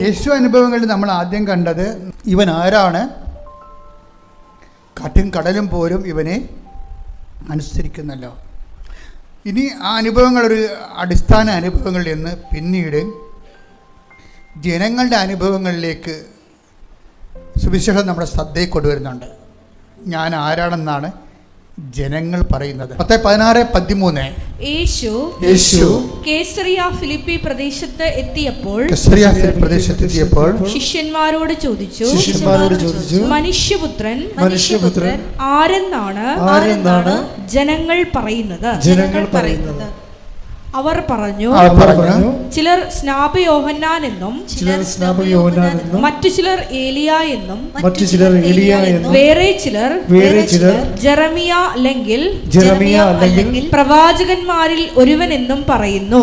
യേശു അനുഭവങ്ങളിൽ നമ്മൾ ആദ്യം കണ്ടത് ഇവൻ ആരാണ്, കാറ്റും കടലും പോലും ഇവനെ അനുസരിക്കുന്നല്ലോ. ഇനി ആ അനുഭവങ്ങളൊരു അടിസ്ഥാന അനുഭവങ്ങളിൽ നിന്ന് പിന്നീട് ജനങ്ങളുടെ അനുഭവങ്ങളിലേക്ക് സുവിശേഷം നമ്മുടെ ശ്രദ്ധയിൽ കൊണ്ടുവരുന്നുണ്ട്. ഞാൻ ആരാണെന്നാണ് ജനങ്ങൾ പറയുന്നത്. 10:16-13 യേശു കേസറിയ ഫിലിപ്പി പ്രദേശത്ത് എത്തിയപ്പോൾ ശിഷ്യന്മാരോട് ചോദിച്ചു, മനുഷ്യപുത്രൻ ആരെന്നാണ് ജനങ്ങൾ പറയുന്നത്? അവർ പറഞ്ഞു, ചിലർ സ്നാപയോഹന്നാൻ എന്നും മറ്റു ചിലർ ഏലിയ എന്നും വേറെ ചിലർ ജെറമിയ അല്ലെങ്കിൽ പ്രവാചകന്മാരിൽ ഒരുവൻ എന്നും പറയുന്നു.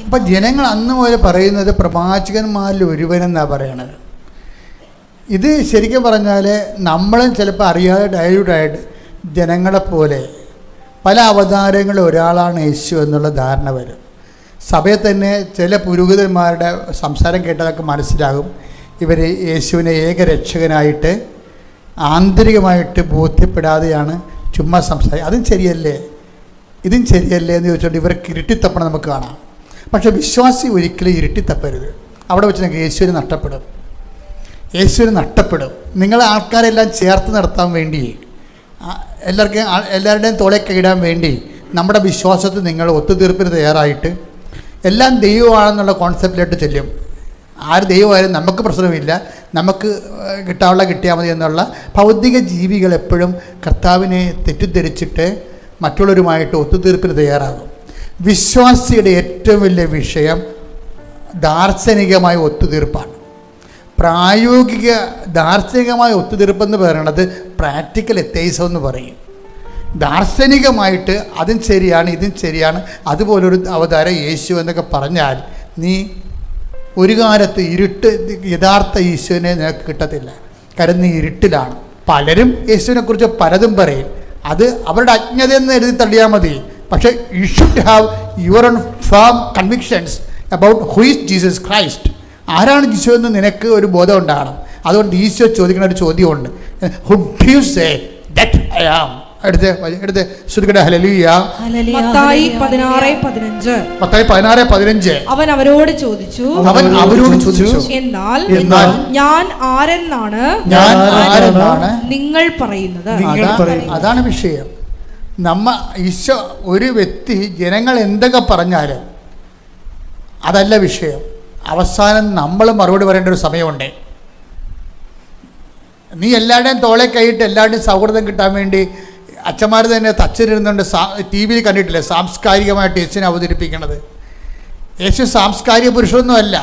അപ്പൊ ജനങ്ങൾ അന്ന് പോലെ പറയുന്നത് പ്രവാചകന്മാരിൽ ഒരുവനെന്നാ പറയണത്. ഇത് ശരിക്കും പറഞ്ഞാൽ നമ്മളും ചിലപ്പോൾ അറിയാതെ ഡയലൂട്ടായിട്ട് ജനങ്ങളെപ്പോലെ പല അവതാരങ്ങളിൽ ഒരാളാണ് യേശു എന്നുള്ള ധാരണ വരും. സഭയിൽ തന്നെ ചില പുരോഹിതന്മാരുടെ സംസാരം കേട്ടതൊക്കെ മനസ്സിലാകും ഇവർ യേശുവിനെ ഏകരക്ഷകനായിട്ട് ആന്തരികമായിട്ട് ബോധ്യപ്പെടാതെയാണ് ചുമ്മാ സംസാരിക്കുക. അതും ശരിയല്ലേ എന്ന് ചോദിച്ചുകൊണ്ട് ഇവർക്ക് ഇരുട്ടിത്തപ്പണം നമുക്ക് കാണാം. പക്ഷേ വിശ്വാസി ഒരിക്കലും ഇരുട്ടിത്തപ്പരുത്. അവിടെ വെച്ച് നിങ്ങൾക്ക് യേശുവിനെ നഷ്ടപ്പെടും. നിങ്ങളെ ആൾക്കാരെല്ലാം ചേർത്ത് നിർത്താൻ വേണ്ടി, എല്ലാവരുടെയും തോളേക്ക് ഇടാൻ വേണ്ടി നമ്മുടെ വിശ്വാസത്തിൽ നിങ്ങൾ ഒത്തുതീർപ്പിന് തയ്യാറായിട്ട് എല്ലാം ദൈവമാണെന്നുള്ള കോൺസെപ്റ്റിലോട്ട് ചെല്ലും. ആര് ദൈവമായാലും നമുക്ക് പ്രശ്നമില്ല, നമുക്ക് കിട്ടിയാൽ മതി എന്നുള്ള ഭൗതിക ജീവികൾ എപ്പോഴും കർത്താവിനെ തെറ്റിദ്ധരിച്ചിട്ട് മറ്റുള്ളവരുമായിട്ട് ഒത്തുതീർപ്പിന് തയ്യാറാകും. വിശ്വാസിയുടെ ഏറ്റവും വലിയ വിഷയം ദാർശനികമായ ഒത്തുതീർപ്പാണ്. പ്രായോഗിക ദാർശനികമായ ഒത്തുതീർപ്പെന്ന് പറയുന്നത് പ്രാക്ടിക്കൽ എത്തൈസം എന്ന് പറയും. ദാർശനികമായിട്ട് അതും ശരിയാണ് ഇതും ശരിയാണ് അതുപോലൊരു അവതാരം യേശു എന്നൊക്കെ പറഞ്ഞാൽ നീ ഒരു കാലത്ത് യഥാർത്ഥ യേശുവിനെ നിനക്ക് കിട്ടത്തില്ല. കാരണം നീ ഇരുട്ടിലാണ്. പലരും യേശുവിനെക്കുറിച്ച് പലതും പറയും. അത് അവരുടെ അജ്ഞതയെന്ന് എഴുതി തള്ളിയാൽ മതി. പക്ഷേ you should have your own firm convictions about who is Jesus Christ. ആരാണ് ഈശോ എന്ന് നിനക്ക് ഒരു ബോധം ഉണ്ടാകണം. അതുകൊണ്ട് ഈശോ ചോദിക്കുന്ന ഒരു ചോദ്യമുണ്ട്, who do you say that I am? എടുത്ത് ശ്രുതികട ഹല്ലേലൂയ. മത്തായി 16:15 അവൻ അവരോട് ചോദിച്ചു, എന്നാൽ ഞാൻ ആരെന്നാണ് നിങ്ങൾ പറയുന്നത്? അതാണ് വിഷയം. ഈശോ ഒരു വ്യക്തി ജനങ്ങൾ എന്തൊക്കെ പറഞ്ഞാലും അതല്ല വിഷയം. അവസാനം നമ്മൾ മറുപടി പറയേണ്ട ഒരു സമയമുണ്ട്. നീ എല്ലാവരുടെയും തോളെ കൈയിട്ട് എല്ലാവരുടെയും സൗഹൃദം കിട്ടാൻ വേണ്ടി അച്ഛന്മാർ തന്നെ തച്ചിരുന്നുണ്ട്. TV കണ്ടിട്ടില്ലേ സാംസ്കാരികമായിട്ട് യേശുവിനെ അവതരിപ്പിക്കണത്? യേശു സാംസ്കാരിക പുരുഷനൊന്നുമല്ല.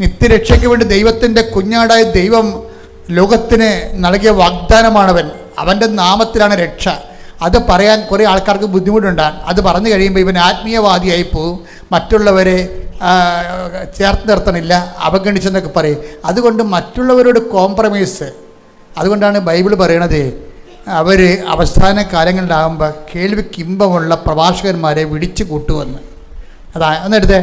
നിത്യരക്ഷയ്ക്ക് വേണ്ടി ദൈവത്തിൻ്റെ കുഞ്ഞാടായ ദൈവം ലോകത്തിന് നൽകിയ വാഗ്ദാനമാണവൻ. അവൻ്റെ നാമത്തിലാണ് രക്ഷ. അത് പറയാൻ കുറേ ആൾക്കാർക്ക് ബുദ്ധിമുട്ടുണ്ടാകും. അത് പറഞ്ഞു കഴിയുമ്പോൾ ഇവൻ ആത്മീയവാദിയായി പോവും, മറ്റുള്ളവരെ ചേർത്ത് നിർത്തണില്ല, അവഗണിച്ചെന്നൊക്കെ പറയും. അതുകൊണ്ട് മറ്റുള്ളവരോട് കോംപ്രമൈസ്. അതുകൊണ്ടാണ് ബൈബിൾ പറയണത് അവർ അവസാന കാലങ്ങളിലാകുമ്പോൾ കേൾവിക്കിമ്പമുള്ള പ്രഭാഷകന്മാരെ വിളിച്ചു കൂട്ടുവന്ന്. എന്നിട്ട്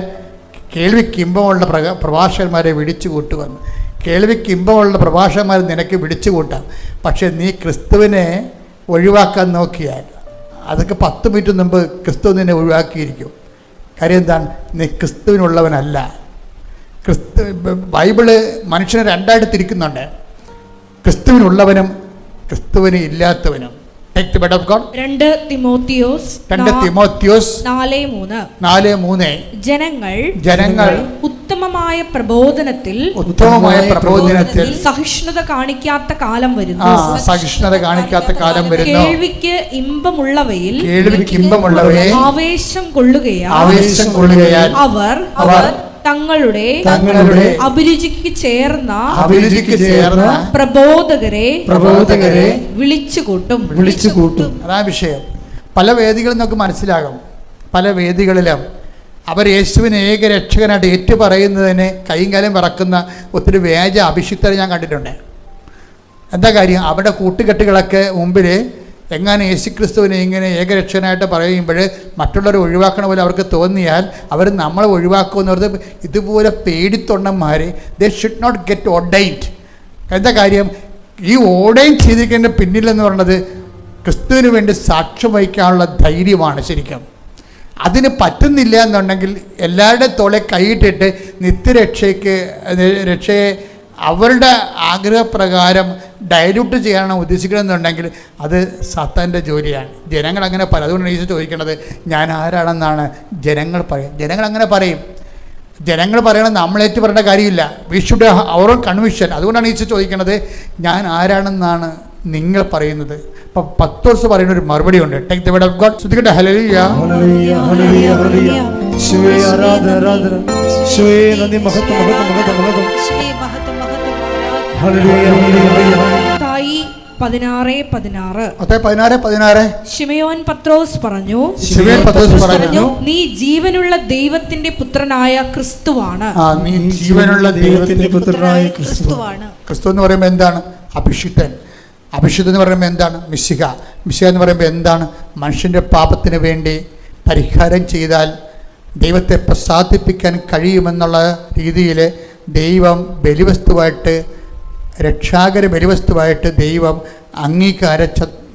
കേൾവിക്കിമ്പമുള്ള പ്രഭാഷകന്മാരെ വിളിച്ചു കൂട്ടുവന്ന്. കേൾവിക്കിമ്പമുള്ള പ്രഭാഷകന്മാരെ നിനക്ക് വിളിച്ചു കൂട്ടാം. പക്ഷേ നീ ക്രിസ്തുവിനെ ഒഴിവാക്കാൻ നോക്കിയാൽ അതൊക്കെ 10 മിനിറ്റ് മുമ്പ് ക്രിസ്തു നിന്നെ ഒഴിവാക്കിയിരിക്കും. കാര്യം എന്താണ്? നീ ക്രിസ്തുവിനുള്ളവനല്ല. ബൈബിള് മനുഷ്യനെ രണ്ടായിട്ട് തിരിക്കുന്നുണ്ട്, ക്രിസ്തുവിനുള്ളവനും ക്രിസ്തുവിന് ഇല്ലാത്തവനും. 2 തിമോത്തിയോസ് 4:3 ജനങ്ങൾ ഉത്തമമായ പ്രബോധനത്തിൽ സഹിഷ്ണുത കാണിക്കാത്ത കാലം വരുന്നു. കേൾവിക്ക് ഇമ്പമുള്ളവയിൽ ആവേശം കൊള്ളുകയാൽ അവർ തങ്ങളുടെ അഭിരുചിക്ക് ചേർന്ന പ്രബോധകരെ വിളിച്ചുകൂട്ടും. അതാ വിഷയം. പല വേദികളിൽ നമുക്ക് മനസ്സിലാകും. പല വേദികളിലും അവർ യേശുവിനെ ഏകരക്ഷകനായിട്ട് ഏറ്റുപറയുന്നതിന് കൈയും കാലം വിറക്കുന്ന ഒത്തിരി അഭിഷിക്തരെ ഞാൻ കണ്ടിട്ടുണ്ട്. എന്താ കാര്യം? അവിടെ കൂട്ടുകെട്ടുകളൊക്കെ മുമ്പിൽ എങ്ങനെ യേശുക്രിസ്തുവിനെ ഇങ്ങനെ ഏകരക്ഷകനായിട്ട് പറയുമ്പോൾ മറ്റുള്ളവരെ ഒഴിവാക്കണ പോലെ അവർക്ക് തോന്നിയാൽ അവർ നമ്മളെ ഒഴിവാക്കുമെന്ന് പറഞ്ഞത് ഇതുപോലെ പേടിത്തൊണ്ടന്മാർ they should not get ordained. എന്താ കാര്യം? ഈ ഓർഡൈൻ ചെയ്തിരിക്കുന്നതിൻ്റെ പിന്നിലെന്ന് പറയുന്നത് ക്രിസ്തുവിന് വേണ്ടി സാക്ഷ്യം വഹിക്കാനുള്ള ധൈര്യമാണ് ശരിക്കും. അതിന് പറ്റുന്നില്ല എന്നുണ്ടെങ്കിൽ എല്ലാവരുടെ തോളെ കൈയിട്ടിട്ട് രക്ഷയെ അവരുടെ ആഗ്രഹപ്രകാരം ഡയലൂട്ട് ചെയ്യാനാണ് ഉദ്ദേശിക്കണമെന്നുണ്ടെങ്കിൽ അത് സാത്താൻ്റെ ജോലിയാണ്. ജനങ്ങൾ അങ്ങനെ പറയും. അതുകൊണ്ടാണ് ഈശോ ചോദിക്കേണ്ടത് ഞാൻ ആരാണെന്നാണ് ജനങ്ങൾ പറയും. ജനങ്ങൾ അങ്ങനെ പറയും. ജനങ്ങൾ പറയണത് നമ്മളേറ്റ് പറയേണ്ട കാര്യമില്ല. We should our own conviction. അതുകൊണ്ടാണ് ഈശോ ചോദിക്കേണ്ടത് ഞാൻ ആരാണെന്നാണ് നിങ്ങൾ പറയുന്നത്. അപ്പം പത്രോസ് പറയുന്ന ഒരു മറുപടി ഉണ്ട്. Take the word of God. ശ്രദ്ധിക്കട്ടെ. Hallelujah hallelujah hallelujah hallelujah. യേശുവേ ആരാധന ആരാധന. യേശുവേ നന്ദി മഹത്വം മഹത്വം മഹത്വം മഹത്വം. Hallelujah hallelujah. മത്തായി 16:16. മത്തായി 16:16. ശിമയോൻ പത്രോസ് പറഞ്ഞു, നീ ജീവനുള്ള ദൈവത്തിന്റെ പുത്രനായ ക്രിസ്തുവാണ്. നീ ജീവനുള്ള ദൈവത്തിന്റെ പുത്രനായ ക്രിസ്തുവാണ്. ക്രിസ്തു എന്ന് പറയുമ്പോൾ എന്താണ്? അഭിഷിക്തൻ. അഭിഷിക്തൻ എന്ന് പറയുമ്പോൾ എന്താണ്? മിശിഹ. മിശിഹ എന്ന് പറയുമ്പോൾ എന്താണ്? മനുഷ്യൻ്റെ പാപത്തിന് വേണ്ടി പരിഹാരം ചെയ്താൽ ദൈവത്തെ പ്രസാദിപ്പിക്കാൻ കഴിയുമെന്നുള്ള രീതിയിൽ ദൈവം ബലിവസ്തുവായിട്ട്, രക്ഷാകര ബലിവസ്തുവായിട്ട് ദൈവം അംഗീകാര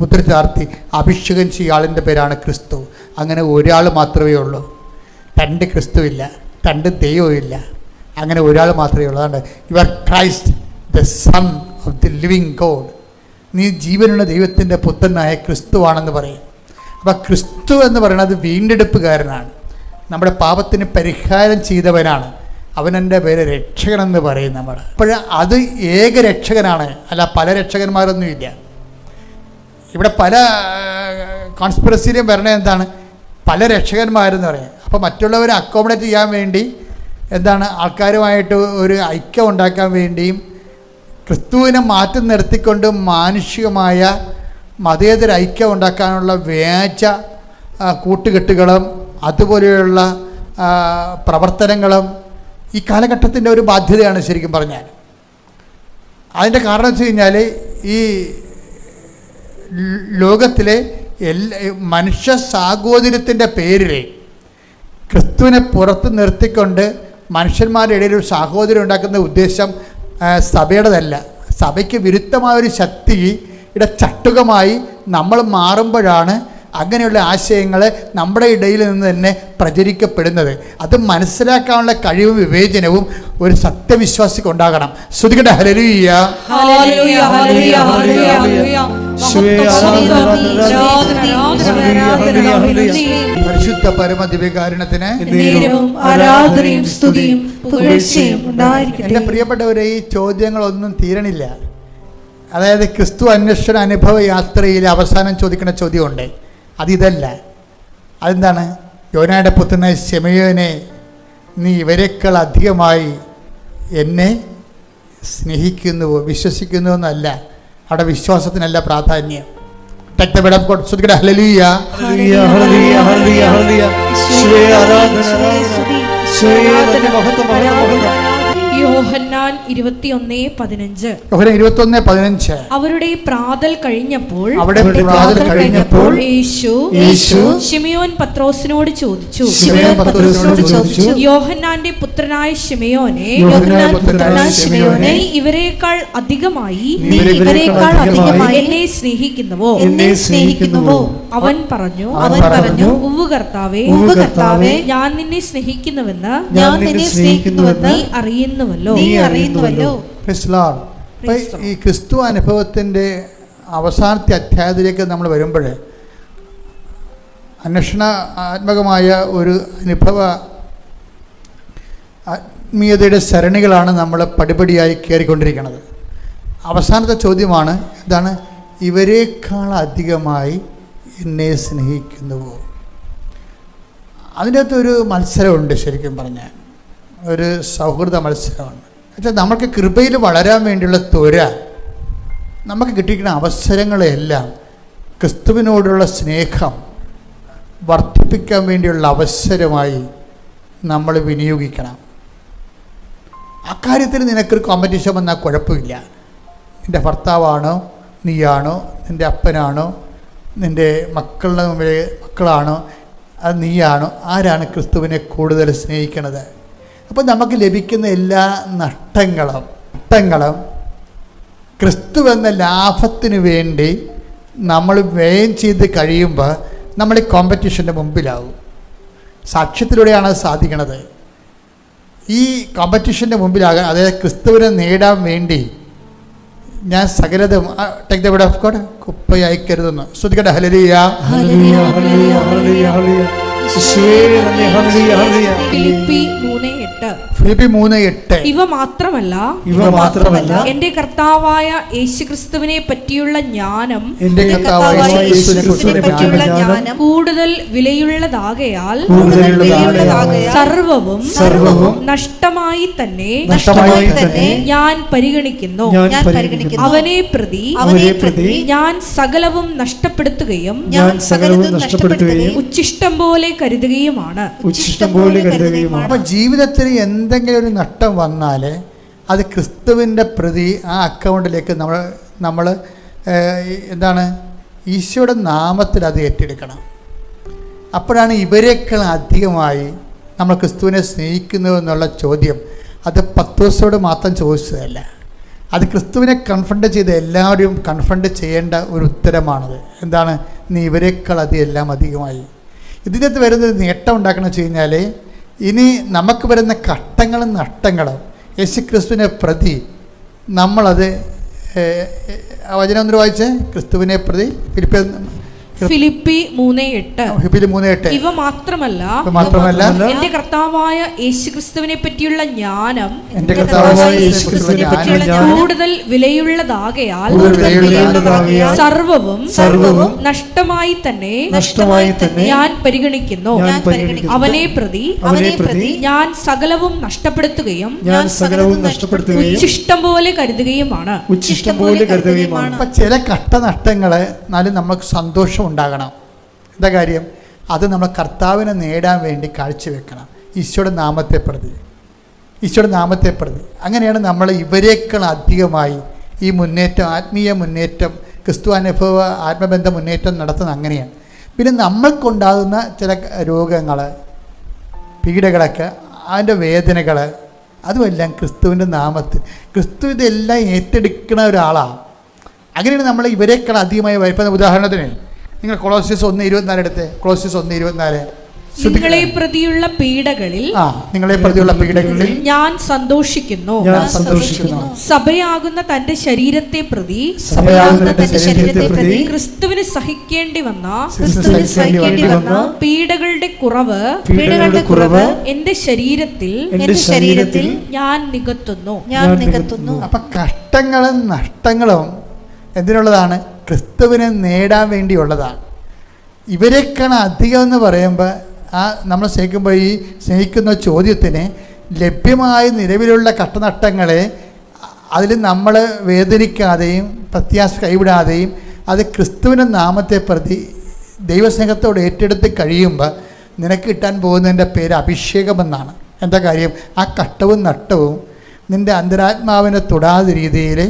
മുദ്ര ചാർത്തി അഭിഷേകം ചെയ്യുന്ന ആളിൻ്റെ പേരാണ് ക്രിസ്തു. അങ്ങനെ ഒരാൾ മാത്രമേ ഉള്ളൂ. രണ്ട് ക്രിസ്തുവില്ല, രണ്ട് ദൈവമില്ല, അങ്ങനെ ഒരാൾ മാത്രമേ ഉള്ളൂ. അതാണ് you are Christ the son of the living God. നീ ജീവനുള്ള ദൈവത്തിൻ്റെ പുത്രനായ ക്രിസ്തുവാണെന്ന് പറയും. അപ്പോൾ ക്രിസ്തു എന്ന് പറയുന്നത് വീണ്ടെടുപ്പുകാരനാണ്, നമ്മുടെ പാപത്തിന് പരിഹാരം ചെയ്തവനാണ്. അവനെൻ്റെ പേര് രക്ഷകനെന്ന് പറയും നമ്മൾ. അപ്പോൾ അത് ഏക രക്ഷകനാണ്, അല്ല പല രക്ഷകന്മാരൊന്നുമില്ല. ഇവിടെ പല കോൺസ്പിറസിയിലും വരണത് എന്താണ്? പല രക്ഷകന്മാരെന്ന് പറയും. അപ്പോൾ മറ്റുള്ളവരെ അക്കോമഡേറ്റ് ചെയ്യാൻ വേണ്ടി എന്താണ് ആൾക്കാരുമായിട്ട് ഒരു ഐക്യം ഉണ്ടാക്കാൻ വേണ്ടിയും ക്രിസ്തുവിനെ മാറ്റി നിർത്തിക്കൊണ്ട് മാനുഷികമായ മതേതര ഐക്യം ഉണ്ടാക്കാനുള്ള വ്യാജ കൂട്ടുകെട്ടുകളും അതുപോലെയുള്ള പ്രവർത്തനങ്ങളും ഈ കാലഘട്ടത്തിൻ്റെ ഒരു ബാധ്യതയാണ് ശരിക്കും പറഞ്ഞാൽ. അതിൻ്റെ കാരണം വെച്ച് കഴിഞ്ഞാൽ ഈ ലോകത്തിലെ മനുഷ്യ സാഹോദര്യത്തിൻ്റെ പേരിൽ ക്രിസ്തുവിനെ പുറത്ത് നിർത്തിക്കൊണ്ട് മനുഷ്യന്മാരുടെ ഇടയിൽ ഒരു സാഹോദര്യം ഉണ്ടാക്കുന്ന ഉദ്ദേശം സഭയുടേതല്ല. സഭയ്ക്ക് വിരുദ്ധമായൊരു ശക്തിയുടെ ചട്ടുകമായി നമ്മൾ മാറുമ്പോഴാണ് അങ്ങനെയുള്ള ആശയങ്ങൾ നമ്മുടെ ഇടയിൽ നിന്ന് തന്നെ പ്രചരിക്കപ്പെടുന്നത്. അത് മനസ്സിലാക്കാനുള്ള കഴിവും വിവേചനവും ഒരു സത്യവിശ്വാസിക്ക് ഉണ്ടാകണം. ശ്രുതികട്ടെ. Hallelujah hallelujah hallelujah hallelujah. പരിശുദ്ധ പരമ ദിവ്യകാരുണ്യത്തിന് ആരാധനയും സ്തുതിയും പുകഴ്ചയും ഉണ്ടായിരിക്കട്ടെ. എൻ്റെ പ്രിയപ്പെട്ടവരെ, ഈ ചോദ്യങ്ങളൊന്നും തീരണില്ല. അതായത് ക്രിസ്തു അന്വേഷണ അനുഭവ യാത്രയിൽ അവസാനം ചോദിക്കുന്ന ചോദ്യമുണ്ട്. അതിതല്ല. അതെന്താണ്? യോനായുടെ പുത്രനായ ശിമയോനെ, നീ ഇവരെക്കാൾ അധികമായി എന്നെ സ്നേഹിക്കുന്നുവോ വിശ്വസിക്കുന്നുവെന്നല്ല. അവിടെ വിശ്വാസത്തിനല്ല പ്രാധാന്യം. Hallelujah hallelujah hallelujah hallelujah. Yohannan 21:15. അവരുടെ പ്രാതൽ കഴിഞ്ഞപ്പോൾ യേശു ശിമയോൻ പത്രോസിനോട് ചോദിച്ചു, യോഹന്നാന്റെ പുത്രനായ ശിമയോനെ, നീ ഇവരെക്കാൾ അധികമായി എന്നെ സ്നേഹിക്കുന്നുവോ? അവൻ പറഞ്ഞു, ഉവ്വ് കർത്താവേ, ഞാൻ നിന്നെ സ്നേഹിക്കുന്നുവെന്ന് നീ അറിയുന്നുവല്ലോ. ഈ ക്രിസ്തു അനുഭവത്തിൻ്റെ അവസാനത്തെ അധ്യായത്തിലേക്ക് നമ്മൾ വരുമ്പോൾ അന്വേഷണാത്മകമായ ഒരു അനുഭവ ആത്മീയതയുടെ സരണികളാണ് നമ്മൾ പടിപടിയായി കയറിക്കൊണ്ടിരിക്കുന്നത്. അവസാനത്തെ ചോദ്യമാണ് എന്താണ്? ഇവരെക്കാൾ അധികമായി എന്നെ സ്നേഹിക്കുന്നുവോ? അതിൻ്റെ അകത്തൊരു മത്സരമുണ്ട്. ശരിക്കും പറഞ്ഞാൽ ഒരു സൗഹൃദ മത്സരമാണ്. എന്നുവെച്ചാൽ നമ്മൾക്ക് കൃപയിൽ വളരാൻ വേണ്ടിയുള്ള ത്വര, നമുക്ക് കിട്ടിയിരിക്കുന്ന അവസരങ്ങളെല്ലാം ക്രിസ്തുവിനോടുള്ള സ്നേഹം വർദ്ധിപ്പിക്കാൻ വേണ്ടിയുള്ള അവസരമായി നമ്മൾ വിനിയോഗിക്കണം. അക്കാര്യത്തിൽ നിനക്കൊരു കോമ്പറ്റീഷൻ വന്നാൽ കുഴപ്പമില്ല. നിൻ്റെ ഭർത്താവാണോ, നീയാണോ, നിൻ്റെ അപ്പനാണോ, നിൻ്റെ മക്കളുടെ മുമ്പിൽ മക്കളാണോ അത് നീയാണോ, ആരാണ് ക്രിസ്തുവിനെ കൂടുതൽ സ്നേഹിക്കുന്നത്? അപ്പോൾ നമുക്ക് ലഭിക്കുന്ന എല്ലാ നഷ്ടങ്ങളും ക്രിസ്തു എന്ന ലാഭത്തിന് വേണ്ടി നമ്മൾ വ്യയം ചെയ്ത് കഴിയുമ്പോൾ നമ്മൾ ഈ കോമ്പറ്റീഷൻ്റെ മുമ്പിലാവും. സാക്ഷ്യത്തിലൂടെയാണ് അത് സാധിക്കുന്നത്. ഈ കോമ്പറ്റീഷൻ്റെ മുമ്പിലാകാൻ, അതായത് ക്രിസ്തുവിനെ നേടാൻ വേണ്ടി ഞാൻ സകലതും take the word of God കുപ്പയായി കരുതുന്നു. ശ്രുതികട്ടെ ഹല്ലേലൂയ. ഫിലിപ്പി 3:8 ഇവ മാത്രമല്ല എന്റെ കർത്താവായ യേശുക്രിസ്തുവിനെ പറ്റിയുള്ള ജ്ഞാനം കൂടുതൽ വിലയുള്ളതാകയാൽ സർവവും നഷ്ടമായി തന്നെ ഞാൻ പരിഗണിക്കുന്നു. അവനെ പ്രതി ഞാൻ സകലവും നഷ്ടപ്പെടുത്തുകയും ഉച്ഛിഷ്ടം പോലെ കരുതുകയുമാണ്. അപ്പൊ ജീവിതത്തിൽ എന്തെങ്കിലും ഒരു നഷ്ടം വന്നാൽ അത് ക്രിസ്തുവിൻ്റെ പ്രതി ആ അക്കൗണ്ടിലേക്ക് നമ്മൾ എന്താണ് ഈശോയുടെ നാമത്തിൽ അത് ഏറ്റെടുക്കണം. അപ്പോഴാണ് ഇവരെക്കാൾ അധികമായി നമ്മൾ ക്രിസ്തുവിനെ സ്നേഹിക്കുന്നു എന്നുള്ള ചോദ്യം അത് പത്രോസോട് മാത്രം ചോദിച്ചതല്ല, അത് ക്രിസ്തുവിനെ കൺഫ്രണ്ട് ചെയ്ത് എല്ലാവരും കൺഫ്രണ്ട് ചെയ്യേണ്ട ഒരു ഉത്തരമാണത്. എന്താണ്? നീ ഇവരെക്കാൾ എല്ലാം അധികമായി. ഇതിനകത്ത് വരുന്നൊരു നേട്ടം ഉണ്ടാക്കണം വെച്ച് കഴിഞ്ഞാൽ, ഇനി നമുക്ക് വരുന്ന കഷ്ടങ്ങളും നഷ്ടങ്ങളും യേശുക്രിസ്തുവിനെ പ്രതി നമ്മളത് വചനം ഒന്ന് വായിച്ച്, ക്രിസ്തുവിനെ പ്രതി ഫിലിപ്പി 3:8 ഇവ മാത്രമല്ല എന്റെ കർത്താവായ യേശുക്രിസ്തുവിനെ പറ്റിയുള്ള ജ്ഞാനം കൂടുതൽ വിലയുള്ളതാകയാൽ സർവവും നഷ്ടമായി തന്നെ ഞാൻ പരിഗണിക്കുന്നു. അവനെ പ്രതി ഞാൻ സകലവും നഷ്ടപ്പെടുത്തുകയും ഉച്ഛിഷ്ടം പോലെ കരുതുകയുമാണ്. ചില കഷ്ടനഷ്ടങ്ങൾ എന്നാലും നമുക്ക് സന്തോഷം ഉണ്ടാകണം. എന്താ കാര്യം? അത് നമ്മൾ കർത്താവിനെ നേടാൻ വേണ്ടി കാഴ്ചവെക്കണം. ഈശോയുടെ നാമത്തെ പ്രതി അങ്ങനെയാണ് നമ്മൾ ഇവരേക്കാൾ അധികമായി ഈ മുന്നേറ്റം, ആത്മീയ മുന്നേറ്റം, ക്രിസ്തു അനുഭവ ആത്മബന്ധ മുന്നേറ്റം നടത്തുന്നത് അങ്ങനെയാണ്. പിന്നെ നമ്മൾക്കുണ്ടാകുന്ന ചില രോഗങ്ങൾ, പീഡകളൊക്കെ, അതിൻ്റെ വേദനകൾ, അതുമെല്ലാം ക്രിസ്തുവിൻ്റെ നാമത്തിൽ ക്രിസ്തു ഇതെല്ലാം ഏറ്റെടുക്കുന്ന ഒരാളാണ്. അങ്ങനെയാണ് നമ്മൾ ഇവരേക്കാൾ അധികമായി വായിപ്പം. ഉദാഹരണത്തിന് നിങ്ങൾ കൊളോസ്യസ് 1:24 എടുത്ത്, കൊളോസ്യസ് 1:24 നിങ്ങളെ പ്രതിയുള്ള പീഡകളിൽ ഞാൻ സന്തോഷിക്കുന്നു. സഭയാകുന്ന തന്റെ ശരീരത്തെ പ്രതി ക്രിസ്തുവിന് സഹിക്കേണ്ടി വന്ന പീഡകളുടെ കുറവ് എന്റെ ശരീരത്തിൽ ഞാൻ നികത്തുന്നു. അപ്പൊ കഷ്ടങ്ങളും നഷ്ടങ്ങളും എന്തിനുള്ളതാണ്? ക്രിസ്തുവിനെ നേടാൻ വേണ്ടിയുള്ളതാണ്. ഇവരെക്കാൾ അധികം എന്ന് പറയുമ്പോൾ നമ്മൾ സ്നേഹിക്കുമ്പോൾ ഈ സ്നേഹിക്കുന്ന ചോദ്യത്തിന് ലഭ്യമായ നിലവിലുള്ള കഷ്ടനഷ്ടങ്ങളെ അതിൽ നമ്മൾ വേദനിക്കാതെയും പ്രത്യാശ കൈവിടാതെയും അത് ക്രിസ്തുവിൻ്റെ നാമത്തെ പ്രതി ദൈവസ്നേഹത്തോട് ഏറ്റെടുത്ത് കഴിയുമ്പോൾ നിനക്ക് കിട്ടാൻ പോകുന്നതിൻ്റെ പേര് അഭിഷേകമെന്നാണ്. എന്താ കാര്യം? ആ കഷ്ടവും നഷ്ടവും നിൻ്റെ അന്തരാത്മാവിനെ തൊടാതെ രീതിയിൽ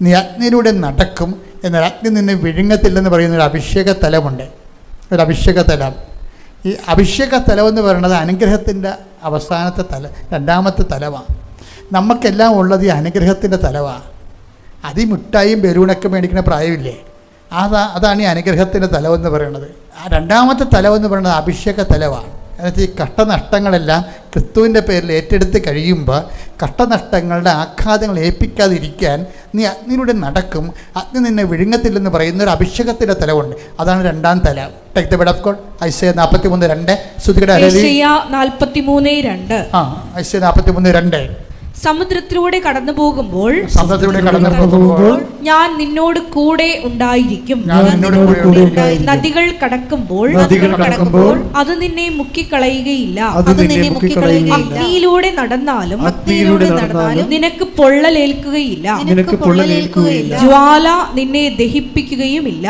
നീ അഗ്നിയിലൂടെ നടക്കും, എന്നാൽ അഗ്നി നിന്നെ വിഴുങ്ങത്തില്ലെന്ന് പറയുന്ന ഒരു അഭിഷേക തലമുണ്ട്. ഒരു അഭിഷേക തലം. ഈ അഭിഷേക തലമെന്ന് പറയുന്നത് അനുഗ്രഹത്തിൻ്റെ അവസാനത്തെ രണ്ടാമത്തെ തലമാണ്. നമുക്കെല്ലാം ഉള്ളത് ഈ അനുഗ്രഹത്തിൻ്റെ തലമാണ്. അത് ഈ മിഠായിയും ബലൂണൊക്കെ മേടിക്കുന്ന പ്രായമില്ലേ, അതാണ് ഈ അനുഗ്രഹത്തിൻ്റെ തലമെന്ന് പറയുന്നത്. ആ രണ്ടാമത്തെ തലമെന്ന് പറയുന്നത് അഭിഷേക തലമാണ്. എന്നുവെച്ചാൽ ഈ കഷ്ടനഷ്ടങ്ങളെല്ലാം ക്രിസ്തുവിൻ്റെ പേരിൽ ഏറ്റെടുത്ത് കഴിയുമ്പോൾ കഷ്ടനഷ്ടങ്ങളുടെ ആഘാതങ്ങൾ ഏൽപ്പിക്കാതിരിക്കാൻ നീ അഗ്നിയിലൂടെ നടക്കും, അഗ്നി നിന്നെ വിഴുങ്ങത്തില്ലെന്ന് പറയുന്ന ഒരു അഭിഷേകത്തിൻ്റെ തലമുണ്ട്. അതാണ് രണ്ടാം തല. Take the word of God. Isaiah 43:2 ശ്രുതികട. ഐസയ 43:2 ഐസയ 43:2 സമുദ്രത്തിലൂടെ കടന്നു പോകുമ്പോൾ ഞാൻ നിന്നോട് കൂടെ ഉണ്ടായിരിക്കും. നദികൾ കടക്കുമ്പോൾ അത് നിന്നെ മുക്കിക്കളയുകയില്ല. അഗ്നിയിലൂടെ നടന്നാലും നിനക്ക് പൊള്ളലേൽക്കുകയില്ല. ജ്വാല നിന്നെ ദഹിപ്പിക്കുകയുമില്ല.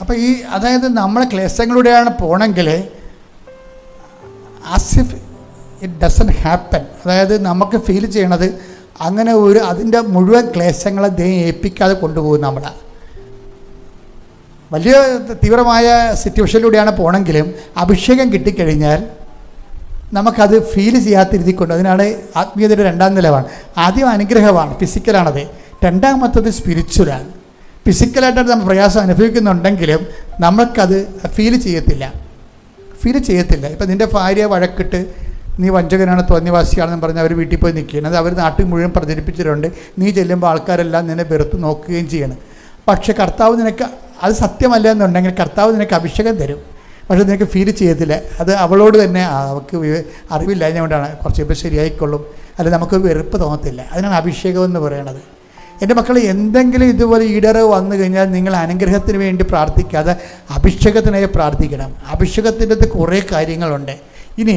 അപ്പൊ ഈ അതായത് നമ്മളെ ക്ലേശങ്ങളിലൂടെയാണ് പോണെങ്കിൽ ആസിഫ് ഇറ്റ് ഡസൻറ്റ് ഹാപ്പൻ. അതായത് നമുക്ക് ഫീൽ ചെയ്യണത് അങ്ങനെ അതിൻ്റെ മുഴുവൻ ക്ലേശങ്ങളെ ദൈവം ഏൽപ്പിക്കാതെ കൊണ്ടുപോകും. വലിയ തീവ്രമായ സിറ്റുവേഷനിലൂടെയാണ് പോകണമെങ്കിലും അഭിഷേകം കിട്ടിക്കഴിഞ്ഞാൽ നമുക്കത് ഫീൽ ചെയ്യാത്തിരുത്തിക്കൊണ്ട്, അതിനാണ് ആത്മീയതയുടെ രണ്ടാം നിലവാണ്. ആദ്യം അനുഗ്രഹമാണ്, ഫിസിക്കലാണത്. രണ്ടാമത്തത് സ്പിരിച്വലാണ്. ഫിസിക്കലായിട്ടാണ് നമ്മൾ പ്രയാസം അനുഭവിക്കുന്നുണ്ടെങ്കിലും നമ്മൾക്കത് ഫീൽ ചെയ്യത്തില്ല. ഇപ്പം നിൻ്റെ ഭാര്യ വഴക്കിട്ട് നീ വഞ്ചകനാണ്, തോന്നിവാസിയാണെന്ന് പറഞ്ഞ് അവർ വീട്ടിൽ പോയി നിൽക്കുകയാണ്. അത് അവർ നാട്ടിൽ മുഴുവൻ പ്രചരിപ്പിച്ചിട്ടുണ്ട്. നീ ചെല്ലുമ്പോൾ ആൾക്കാരെല്ലാം നിന്നെ വെറുത്ത് നോക്കുകയും ചെയ്യണം. പക്ഷേ കർത്താവ് നിനക്ക് അത് സത്യമല്ല എന്നുണ്ടെങ്കിൽ കർത്താവ് നിനക്ക് അഭിഷേകം തരും. പക്ഷെ നിനക്ക് ഫീൽ ചെയ്യത്തില്ല. അത് അവളോട് തന്നെ അവൾക്ക് അറിവില്ലാഞ്ഞുകൊണ്ടാണ്, കുറച്ച് ഇപ്പോൾ ശരിയായിക്കൊള്ളും, അല്ലെങ്കിൽ നമുക്ക് വെറുപ്പ് തോന്നത്തില്ല. അതിനാണ് അഭിഷേകം എന്ന് പറയുന്നത്. എൻ്റെ മക്കൾ, എന്തെങ്കിലും ഇതുപോലെ ഈടറ് വന്നു കഴിഞ്ഞാൽ നിങ്ങൾ അനുഗ്രഹത്തിന് വേണ്ടി പ്രാർത്ഥിക്കാതെ അഭിഷേകത്തിനായി പ്രാർത്ഥിക്കണം. അഭിഷേകത്തിൻ്റെ അകത്ത് കുറേ കാര്യങ്ങളുണ്ട്. ഇനി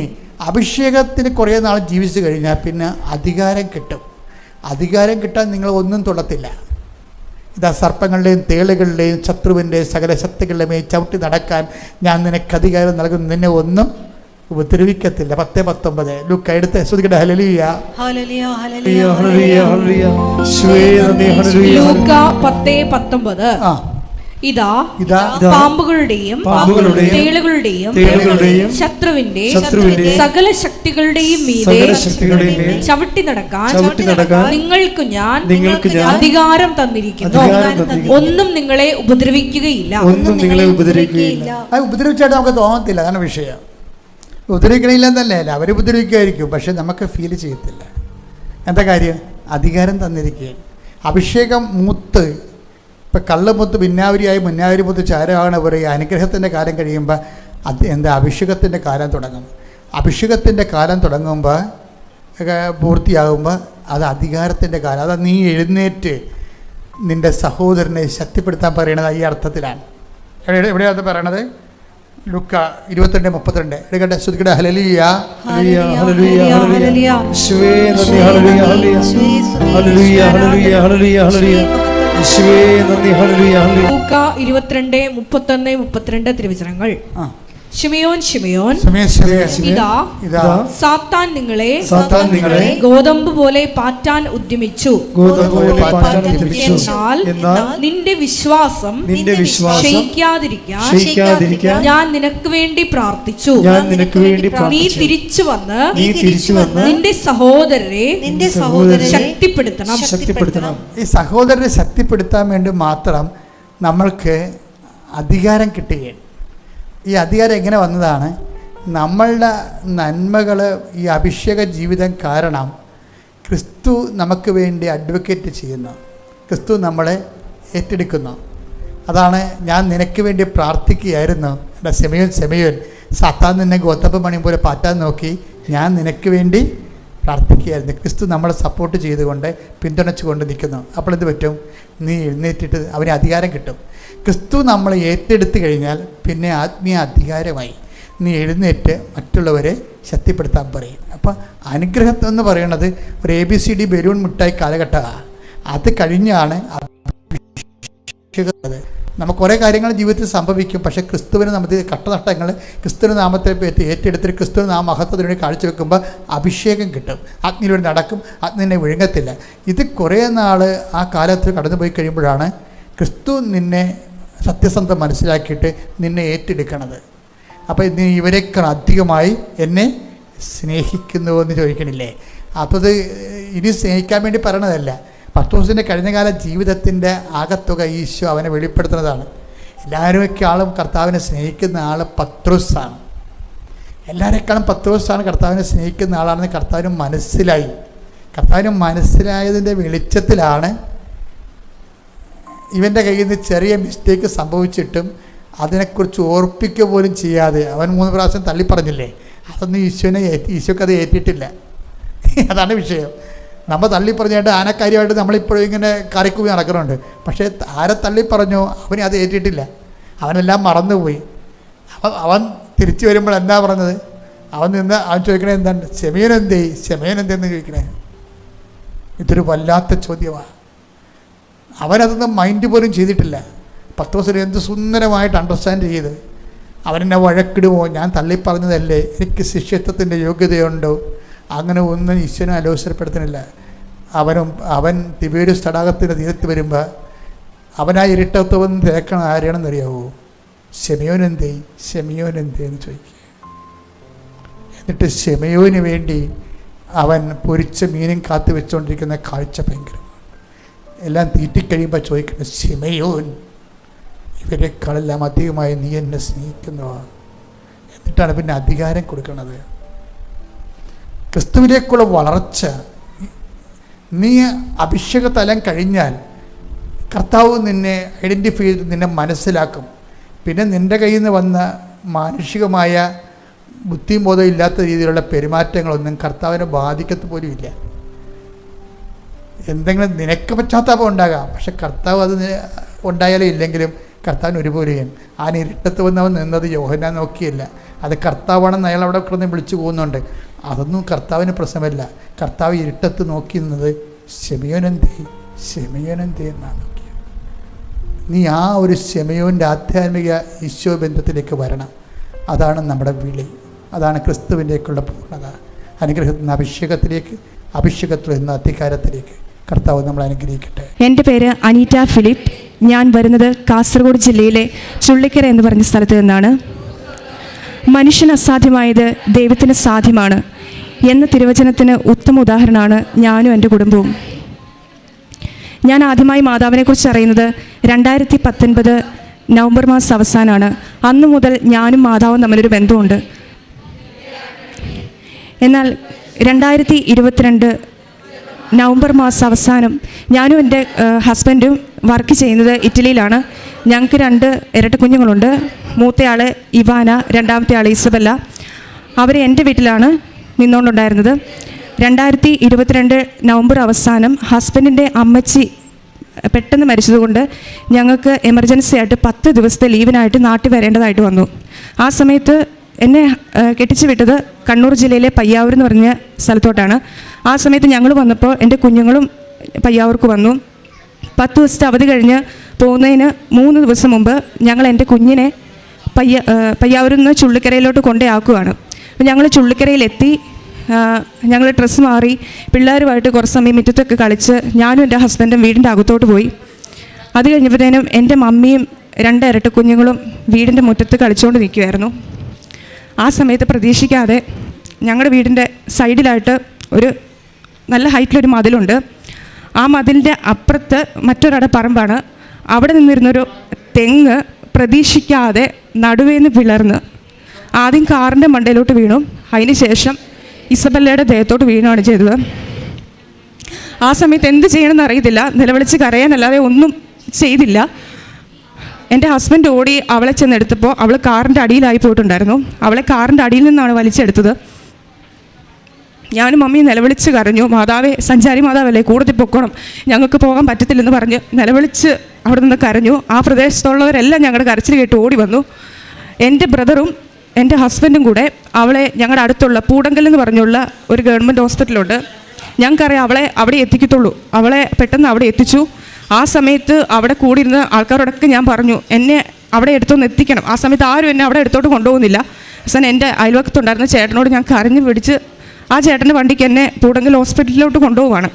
അഭിഷേകത്തിന് കുറേ നാൾ ജീവിച്ചു കഴിഞ്ഞാൽ പിന്നെ അധികാരം കിട്ടും. അധികാരം കിട്ടാൻ നിങ്ങൾ ഒന്നും തൊടത്തില്ല. ഇതാ സർപ്പങ്ങളുടെയും തേളുകളുടെയും ശത്രുവിൻ്റെയും സകല ശക്തികളുടെയും ചവിട്ടി നടക്കാൻ ഞാൻ നിനക്ക് അധികാരം നൽകും, നിന്നെ ഒന്നും ഉപദ്രവിക്കത്തില്ല. 10:19 ലൂക്ക എടുത്ത് ശ്രദ്ധിക്കട്ടെ. ഹല്ലേലൂയ, ഹല്ലേലൂയ, ഹല്ലേലൂയ, ഹല്ലേലൂയ, ലൂക്ക 10:19. ഇതാ പാമ്പുകളുടെയും തേളുകളുടെയും ശത്രുവിന്റെ സകല ശക്തികളുടെയും മീതെ ചവിട്ടി നടക്കാൻ നിങ്ങൾക്ക് ഞാൻ അധികാരം തന്നിരിക്കുന്നു, ഒന്നും നിങ്ങളെ ഉപദ്രവിക്കുകയില്ല. ഉപദ്രവിച്ചായിട്ട് നമുക്ക് തോന്നത്തില്ല, അതാണ് വിഷയം. ഉപദ്രവിക്കണില്ല എന്നല്ലേ, അവർ ഉപദ്രവിക്കുമായിരിക്കും, പക്ഷെ നമുക്ക് ഫീൽ ചെയ്യത്തില്ല. എന്താ കാര്യം? അധികാരം തന്നിരിക്കുകയാണ്. അഭിഷേകം മൂത്ത് ഇപ്പം കള്ളുമുത്ത് ഭിന്നാവരിയായി മുന്നാവരി മുത്ത് ചാരമാണ് പറയുക. അനുഗ്രഹത്തിൻ്റെ കാലം കഴിയുമ്പോൾ അഭിഷേകത്തിൻ്റെ കാലം തുടങ്ങും. അഭിഷേകത്തിൻ്റെ കാലം തുടങ്ങുമ്പോൾ പൂർത്തിയാകുമ്പോൾ അത് അധികാരത്തിൻ്റെ കാലം. അത് നീ എഴുന്നേറ്റ് നിൻ്റെ സഹോദരനെ ശക്തിപ്പെടുത്താൻ പറയണത് ഈ അർത്ഥത്തിലാണ്. എവിടെയാണ് അത് പറയണത്? ലൂക്ക 22:32 എടുക്കട്ടെ, ശ്രദ്ധിക്കട്ടെ. ഹല്ലേലൂയ, ഹല്ലേലൂയ, ഹല്ലേലൂയ, ഹല്ലേലൂയ, യേശുവേ നന്ദി, hallelujah, hallelujah, hallelujah, hallelujah, hallelujah, hallelujah, യേശുവേ നന്ദി, ഹല്ലേലൂയ, ഹല്ലേലൂയ. ലൂക്ക 22:31-32 തിരുവചനങ്ങൾ. ശിമയോൻ, ശിമയോൻ, ഇതാ സാത്താൻ നിങ്ങളെ ഗോതമ്പ് പോലെ പാറ്റാൻ ഉദ്യമിച്ചു. എന്നാൽ നിന്റെ വിശ്വാസം ക്ഷയിക്കാതിരിക്കാൻ ഞാൻ നിനക്ക് വേണ്ടി പ്രാർത്ഥിച്ചു. നീ തിരിച്ചു വന്ന് നിന്റെ സഹോദരരെ ശക്തിപ്പെടുത്തണം. ഈ സഹോദരനെ ശക്തിപ്പെടുത്താൻ വേണ്ടി മാത്രം നമ്മൾക്ക് അധികാരം കിട്ടുകയാണ്. ഈ അധികാരം എങ്ങനെ വന്നതാണ്? നമ്മളുടെ നന്മകൾ, ഈ അഭിഷേക ജീവിതം കാരണം ക്രിസ്തു നമുക്ക് വേണ്ടി അഡ്വക്കേറ്റ് ചെയ്യുന്നു. ക്രിസ്തു നമ്മളെ ഏറ്റെടുക്കുന്നു. അതാണ് ഞാൻ നിനക്ക് വേണ്ടി പ്രാർത്ഥിക്കുകയായിരുന്നു. എൻ്റെ സെമയോൻ സാത്താൻ നിന്നെ ഗോതമ്പ് മണി പോലെ പാറ്റാൻ നോക്കി, ഞാൻ നിനക്ക് വേണ്ടി പ്രാർത്ഥിക്കുകയായിരുന്നു. ക്രിസ്തു നമ്മളെ സപ്പോർട്ട് ചെയ്തുകൊണ്ട് പിന്തുണച്ചുകൊണ്ട് നിൽക്കുന്നു. അപ്പോൾ എന്ത് പറ്റും? നീ എഴുന്നേറ്റിട്ട് അവന് അധികാരം കിട്ടും. ക്രിസ്തു നമ്മളെ ഏറ്റെടുത്ത് കഴിഞ്ഞാൽ പിന്നെ ആത്മീയ അധികാരമായി. നീ എഴുന്നേറ്റ് മറ്റുള്ളവരെ ശക്തിപ്പെടുത്താൻ പറയും. അപ്പോൾ അനുഗ്രഹം എന്ന് പറയുന്നത് ഒരു ABCD ബലൂൺ മിഠായി കാലഘട്ടമാണ്. അത് കഴിഞ്ഞാണ് അഭിഷേകം. നമുക്ക് കുറേ കാര്യങ്ങൾ ജീവിതത്തിൽ സംഭവിക്കും. പക്ഷേ ക്രിസ്തുവിന് നമുക്ക് കട്ടനഷ്ടങ്ങൾ ക്രിസ്തുവിന് നാമത്തെ ഏറ്റെടുത്തിട്ട് ക്രിസ്തുവിന് നാമ മഹത്വത്തിന് വേണ്ടി കാഴ്ചവെക്കുമ്പോൾ അഭിഷേകം കിട്ടും. അഗ്നിയിലൂടെ നടക്കും, അഗ്നിനെ വിഴുങ്ങത്തില്ല. ഇത് കുറേ നാൾ ആ കാലത്തിൽ കടന്നു പോയി കഴിയുമ്പോഴാണ് ക്രിസ്തു നിന്നെ സത്യസന്ധം മനസ്സിലാക്കിയിട്ട് നിന്നെ ഏറ്റെടുക്കണത്. അപ്പോൾ നീ ഇവരെക്കാൾ അധികമായി എന്നെ സ്നേഹിക്കുന്നുവെന്ന് ചോദിക്കണില്ലേ? അപ്പോൾ അത് ഇനി സ്നേഹിക്കാൻ വേണ്ടി പറയണതല്ല. പത്രോസിൻ്റെ കഴിഞ്ഞകാല ജീവിതത്തിൻ്റെ ആകത്തുക ഈശോ അവനെ വെളിപ്പെടുത്തുന്നതാണ്. എല്ലാവരെക്കാളും കർത്താവിനെ സ്നേഹിക്കുന്ന ആൾ പത്രോസാണ്. എല്ലാവരെക്കാളും പത്രോസാണ് കർത്താവിനെ സ്നേഹിക്കുന്ന ആളാണെന്ന് കർത്താവിന് മനസ്സിലായി. കർത്താവിന് മനസ്സിലായതിൻ്റെ വെളിച്ചത്തിലാണ് ഇവൻ്റെ കയ്യിൽ നിന്ന് ചെറിയ മിസ്റ്റേക്ക് സംഭവിച്ചിട്ടും അതിനെക്കുറിച്ച് ഓർപ്പിക്കുക പോലും ചെയ്യാതെ അവൻ 3 പ്രാവശ്യം തള്ളിപ്പറഞ്ഞില്ലേ? അതൊന്നും ഈശോക്ക് അത് ഏറ്റിട്ടില്ല. അതാണ് വിഷയം. നമ്മൾ തള്ളിപ്പറഞ്ഞായിട്ട് ആനക്കാര്യമായിട്ട് നമ്മളിപ്പോഴും ഇങ്ങനെ കരക്കൂവി നടക്കുന്നുണ്ട്. പക്ഷേ ആരെ തള്ളിപ്പറഞ്ഞോ അവനെ അത് ഏറ്റിട്ടില്ല. അവനെല്ലാം മറന്നുപോയി. അവൻ തിരിച്ചു വരുമ്പോൾ എന്താ പറഞ്ഞത്? അവൻ ചോദിക്കണേ എന്താണ്? ശമയനെന്തേന്ന് ചോദിക്കണേ? ഇതൊരു വല്ലാത്ത ചോദ്യമാണ്. അവനതൊന്നും മൈൻഡ് പോലും ചെയ്തിട്ടില്ല. പത്രോസിനെ എന്ത് സുന്ദരമായിട്ട് അണ്ടർസ്റ്റാൻഡ് ചെയ്ത് അവനെന്നെ വഴക്കിടുമോ? ഞാൻ തള്ളിപ്പറഞ്ഞതല്ലേ, എനിക്ക് ശിഷ്യത്വത്തിൻ്റെ യോഗ്യതയുണ്ടോ? അങ്ങനെ ഒന്നും ഈശ്വരനെ അലോസരപ്പെടുത്തുന്നില്ല. അവൻ തിബേരിയസ് തടാകത്തിൻ്റെ തീരത്ത് വരുമ്പോൾ അവനാ ഇരുട്ടത്ത് വന്ന് തിരക്കണ ആരെയാണെന്നറിയാവോ? ശിമയോനെന്തേ എന്ന് ചോദിക്കുക. എന്നിട്ട് ശിമയോന് വേണ്ടി അവൻ പൊരിച്ച മീനും കാത്തു വെച്ചുകൊണ്ടിരിക്കുന്ന കാഴ്ച ഭയങ്കരമാണ്. എല്ലാം തീറ്റിക്കഴിയുമ്പോൾ ചോദിക്കുന്നത്, ശിമയോൻ, ഇവരെക്കാളെല്ലാം അധികമായി നീ എന്നെ സ്നേഹിക്കുന്നവ. എന്നിട്ടാണ് പിന്നെ അധികാരം കൊടുക്കുന്നത്. ക്രിസ്തുവിലേക്കുള്ള വളർച്ച, നീ അഭിഷേക തലം കഴിഞ്ഞാൽ കർത്താവ് നിന്നെ ഐഡൻറ്റിഫൈ ചെയ്ത് നിന്നെ മനസ്സിലാക്കും. പിന്നെ നിൻ്റെ കയ്യിൽ നിന്ന് വന്ന മാനുഷികമായ ബുദ്ധിയും ബോധം ഇല്ലാത്ത രീതിയിലുള്ള പെരുമാറ്റങ്ങളൊന്നും കർത്താവിനെ ബാധിക്കത്ത് പോലും ഇല്ല. എന്തെങ്കിലും നിനക്ക് പശ്ചാത്താപം ഉണ്ടാകാം, പക്ഷെ കർത്താവ് അത് ഉണ്ടായാലും ഇല്ലെങ്കിലും കർത്താവിന് ഒരുപോലെയാണ്. ആ ഇരുട്ടത്ത് വന്നവൻ നിന്നത് യോഹന്നാൻ നോക്കിയില്ല, അത് കർത്താവാണെന്ന് അയാൾ അവിടെ കിടന്ന് വിളിച്ചു പോകുന്നുണ്ട്. അതൊന്നും കർത്താവിന് പ്രശ്നമല്ല. കർത്താവ് ഇരുട്ടത്ത് നോക്കി നിന്നത് ശിമയോനെന്തേ എന്നാണ് നോക്കിയത്. നീ ആ ഒരു ശിമയോൻ്റെ ആധ്യാത്മിക ഈശോ ബന്ധത്തിലേക്ക് വരണം. അതാണ് നമ്മുടെ വിളി, അതാണ് ക്രിസ്തുവിൻ്റെക്കുള്ള പൂർണ്ണത. അനുഗ്രഹത്തിൽ നിന്ന് അഭിഷേകത്തിൽ നിന്ന് അധികാരത്തിലേക്ക് കർത്താവ് നമ്മൾ അനുഗ്രഹിക്കട്ടെ. എൻ്റെ പേര് അനീറ്റ ഫിലിപ്പ്. ഞാൻ വരുന്നത് കാസർഗോഡ് ജില്ലയിലെ ചുള്ളിക്കര എന്ന് പറഞ്ഞ സ്ഥലത്ത് നിന്നാണ്. മനുഷ്യന് അസാധ്യമായത് ദൈവത്തിന് സാധ്യമാണ് എന്ന തിരുവചനത്തിന് ഉത്തമ ഉദാഹരണമാണ് ഞാനും എൻ്റെ കുടുംബവും. ഞാൻ ആദ്യമായി മാതാവിനെക്കുറിച്ച് അറിയുന്നത് 2019 നവംബർ മാസം അവസാനമാണ്. അന്നു മുതൽ ഞാനും മാതാവും തമ്മിലൊരു ബന്ധമുണ്ട്. എന്നാൽ 2022 നവംബർ മാസം അവസാനം ഞാനും എൻ്റെ ഹസ്ബൻഡും വർക്ക് ചെയ്യുന്നത് ഇറ്റലിയിലാണ്. ഞങ്ങൾക്ക് 2 ഇരട്ട കുഞ്ഞുങ്ങളുണ്ട്. മൂത്തയാൾ ഇവാന, രണ്ടാമത്തെ ആൾ ഇസബല്ല. അവർ എൻ്റെ വീട്ടിലാണ് നിന്നുകൊണ്ടുണ്ടായിരുന്നത്. 2022 നവംബർ അവസാനം ഹസ്ബൻഡിൻ്റെ അമ്മച്ചി പെട്ടെന്ന് മരിച്ചതുകൊണ്ട് ഞങ്ങൾക്ക് എമർജൻസി ആയിട്ട് 10 ദിവസത്തെ ലീവിനായിട്ട് നാട്ടിൽ വരേണ്ടതായിട്ട് വന്നു. ആ സമയത്ത് എന്നെ കെട്ടിച്ചു വിട്ടത് കണ്ണൂർ ജില്ലയിലെ പയ്യാവൂർ എന്ന് പറഞ്ഞ സ്ഥലത്തോട്ടാണ്. ആ സമയത്ത് ഞങ്ങൾ വന്നപ്പോൾ എൻ്റെ കുഞ്ഞുങ്ങളും പയ്യാവൂർക്ക് വന്നു. 10 ദിവസത്തെ അവധി കഴിഞ്ഞ് പോകുന്നതിന് 3 ദിവസം മുമ്പ് ഞങ്ങൾ എൻ്റെ കുഞ്ഞിനെ പയ്യാവൂരിൽ നിന്ന് ചുള്ളിക്കരയിലോട്ട് കൊണ്ടുപോയാക്കുകയാണ്. അപ്പോൾ ഞങ്ങൾ ചുള്ളിക്കരയിലെത്തി. ഞങ്ങൾ ഡ്രസ്സ് മാറി പിള്ളേരുമായിട്ട് കുറച്ച് സമയം മുറ്റത്തൊക്കെ കളിച്ച് ഞാനും എൻ്റെ ഹസ്ബൻഡും വീടിൻ്റെ അകത്തോട്ട് പോയി. അത് കഴിഞ്ഞപ്പോഴത്തേനും എൻ്റെ മമ്മിയും 2 ഇരട്ട കുഞ്ഞുങ്ങളും വീടിൻ്റെ മുറ്റത്ത് കളിച്ചുകൊണ്ട് നിൽക്കുമായിരുന്നു. ആ സമയത്ത് പ്രതീക്ഷിക്കാതെ ഞങ്ങളുടെ വീടിൻ്റെ സൈഡിലായിട്ട് ഒരു നല്ല ഹൈറ്റിലൊരു മതിലുണ്ട്. ആ മതിലിൻ്റെ അപ്പുറത്ത് മറ്റൊരാടെ പറമ്പാണ്. അവിടെ നിന്നിരുന്നൊരു തെങ്ങ് പ്രതീക്ഷിക്കാതെ നടുവേന്ന് പിളർന്ന് ആദ്യം കാറിൻ്റെ മണ്ടയിലോട്ട് വീണു. അതിന് ശേഷം ഇസബല്ലയുടെ ദേഹത്തോട്ട് വീണുകയാണ് ചെയ്തത്. ആ സമയത്ത് എന്ത് ചെയ്യണമെന്ന് അറിയത്തില്ല. നിലവിളിച്ച് കരയാനല്ലാതെ ഒന്നും ചെയ്തില്ല. എൻ്റെ ഹസ്ബൻഡ് ഓടി അവളെ ചെന്നെടുത്തപ്പോൾ അവൾ കാറിൻ്റെ അടിയിലായി പോയിട്ടുണ്ടായിരുന്നു. അവളെ കാറിൻ്റെ അടിയിൽ നിന്നാണ് വലിച്ചെടുത്തത്. ഞാനും മമ്മിയും നിലവിളിച്ച് കരഞ്ഞു. മാതാവേ, സഞ്ചാരി മാതാവല്ലേ, കൂടുതൽ പൊക്കണം, ഞങ്ങൾക്ക് പോകാൻ പറ്റത്തില്ലെന്ന് പറഞ്ഞ് നിലവിളിച്ച് അവിടെ നിന്ന് കരഞ്ഞു. ആ പ്രദേശത്തുള്ളവരെല്ലാം ഞങ്ങളുടെ കരച്ചിൽ കേട്ട് ഓടി വന്നു. എൻ്റെ ബ്രദറും എൻ്റെ ഹസ്ബൻഡും കൂടെ അവളെ ഞങ്ങളുടെ അടുത്തുള്ള പൂടങ്കൽ എന്ന് പറഞ്ഞുള്ള ഒരു ഗവൺമെൻറ് ഹോസ്പിറ്റലുണ്ട്, ഞങ്ങൾക്കറിയാം അവളെ അവിടെ എത്തിക്കത്തുള്ളൂ. അവളെ പെട്ടെന്ന് അവിടെ എത്തിച്ചു. ആ സമയത്ത് അവിടെ കൂടിയിരുന്ന ആൾക്കാരോടൊക്കെ ഞാൻ പറഞ്ഞു, എന്നെ അവിടെ എടുത്തൊന്ന് എത്തിക്കണം. ആ സമയത്ത് ആരും എന്നെ അവിടെ എടുത്തോട്ട് കൊണ്ടുപോകുന്നില്ല. അവസാനം എൻ്റെ അയൽവക്കത്തുണ്ടായിരുന്ന ചേട്ടനോട് ഞാൻ കരഞ്ഞു പിടിച്ച് ആ ചേട്ടൻ്റെ വണ്ടിക്ക് എന്നെ പൂടങ്കൽ ഹോസ്പിറ്റലിലോട്ട് കൊണ്ടുപോവാണ്.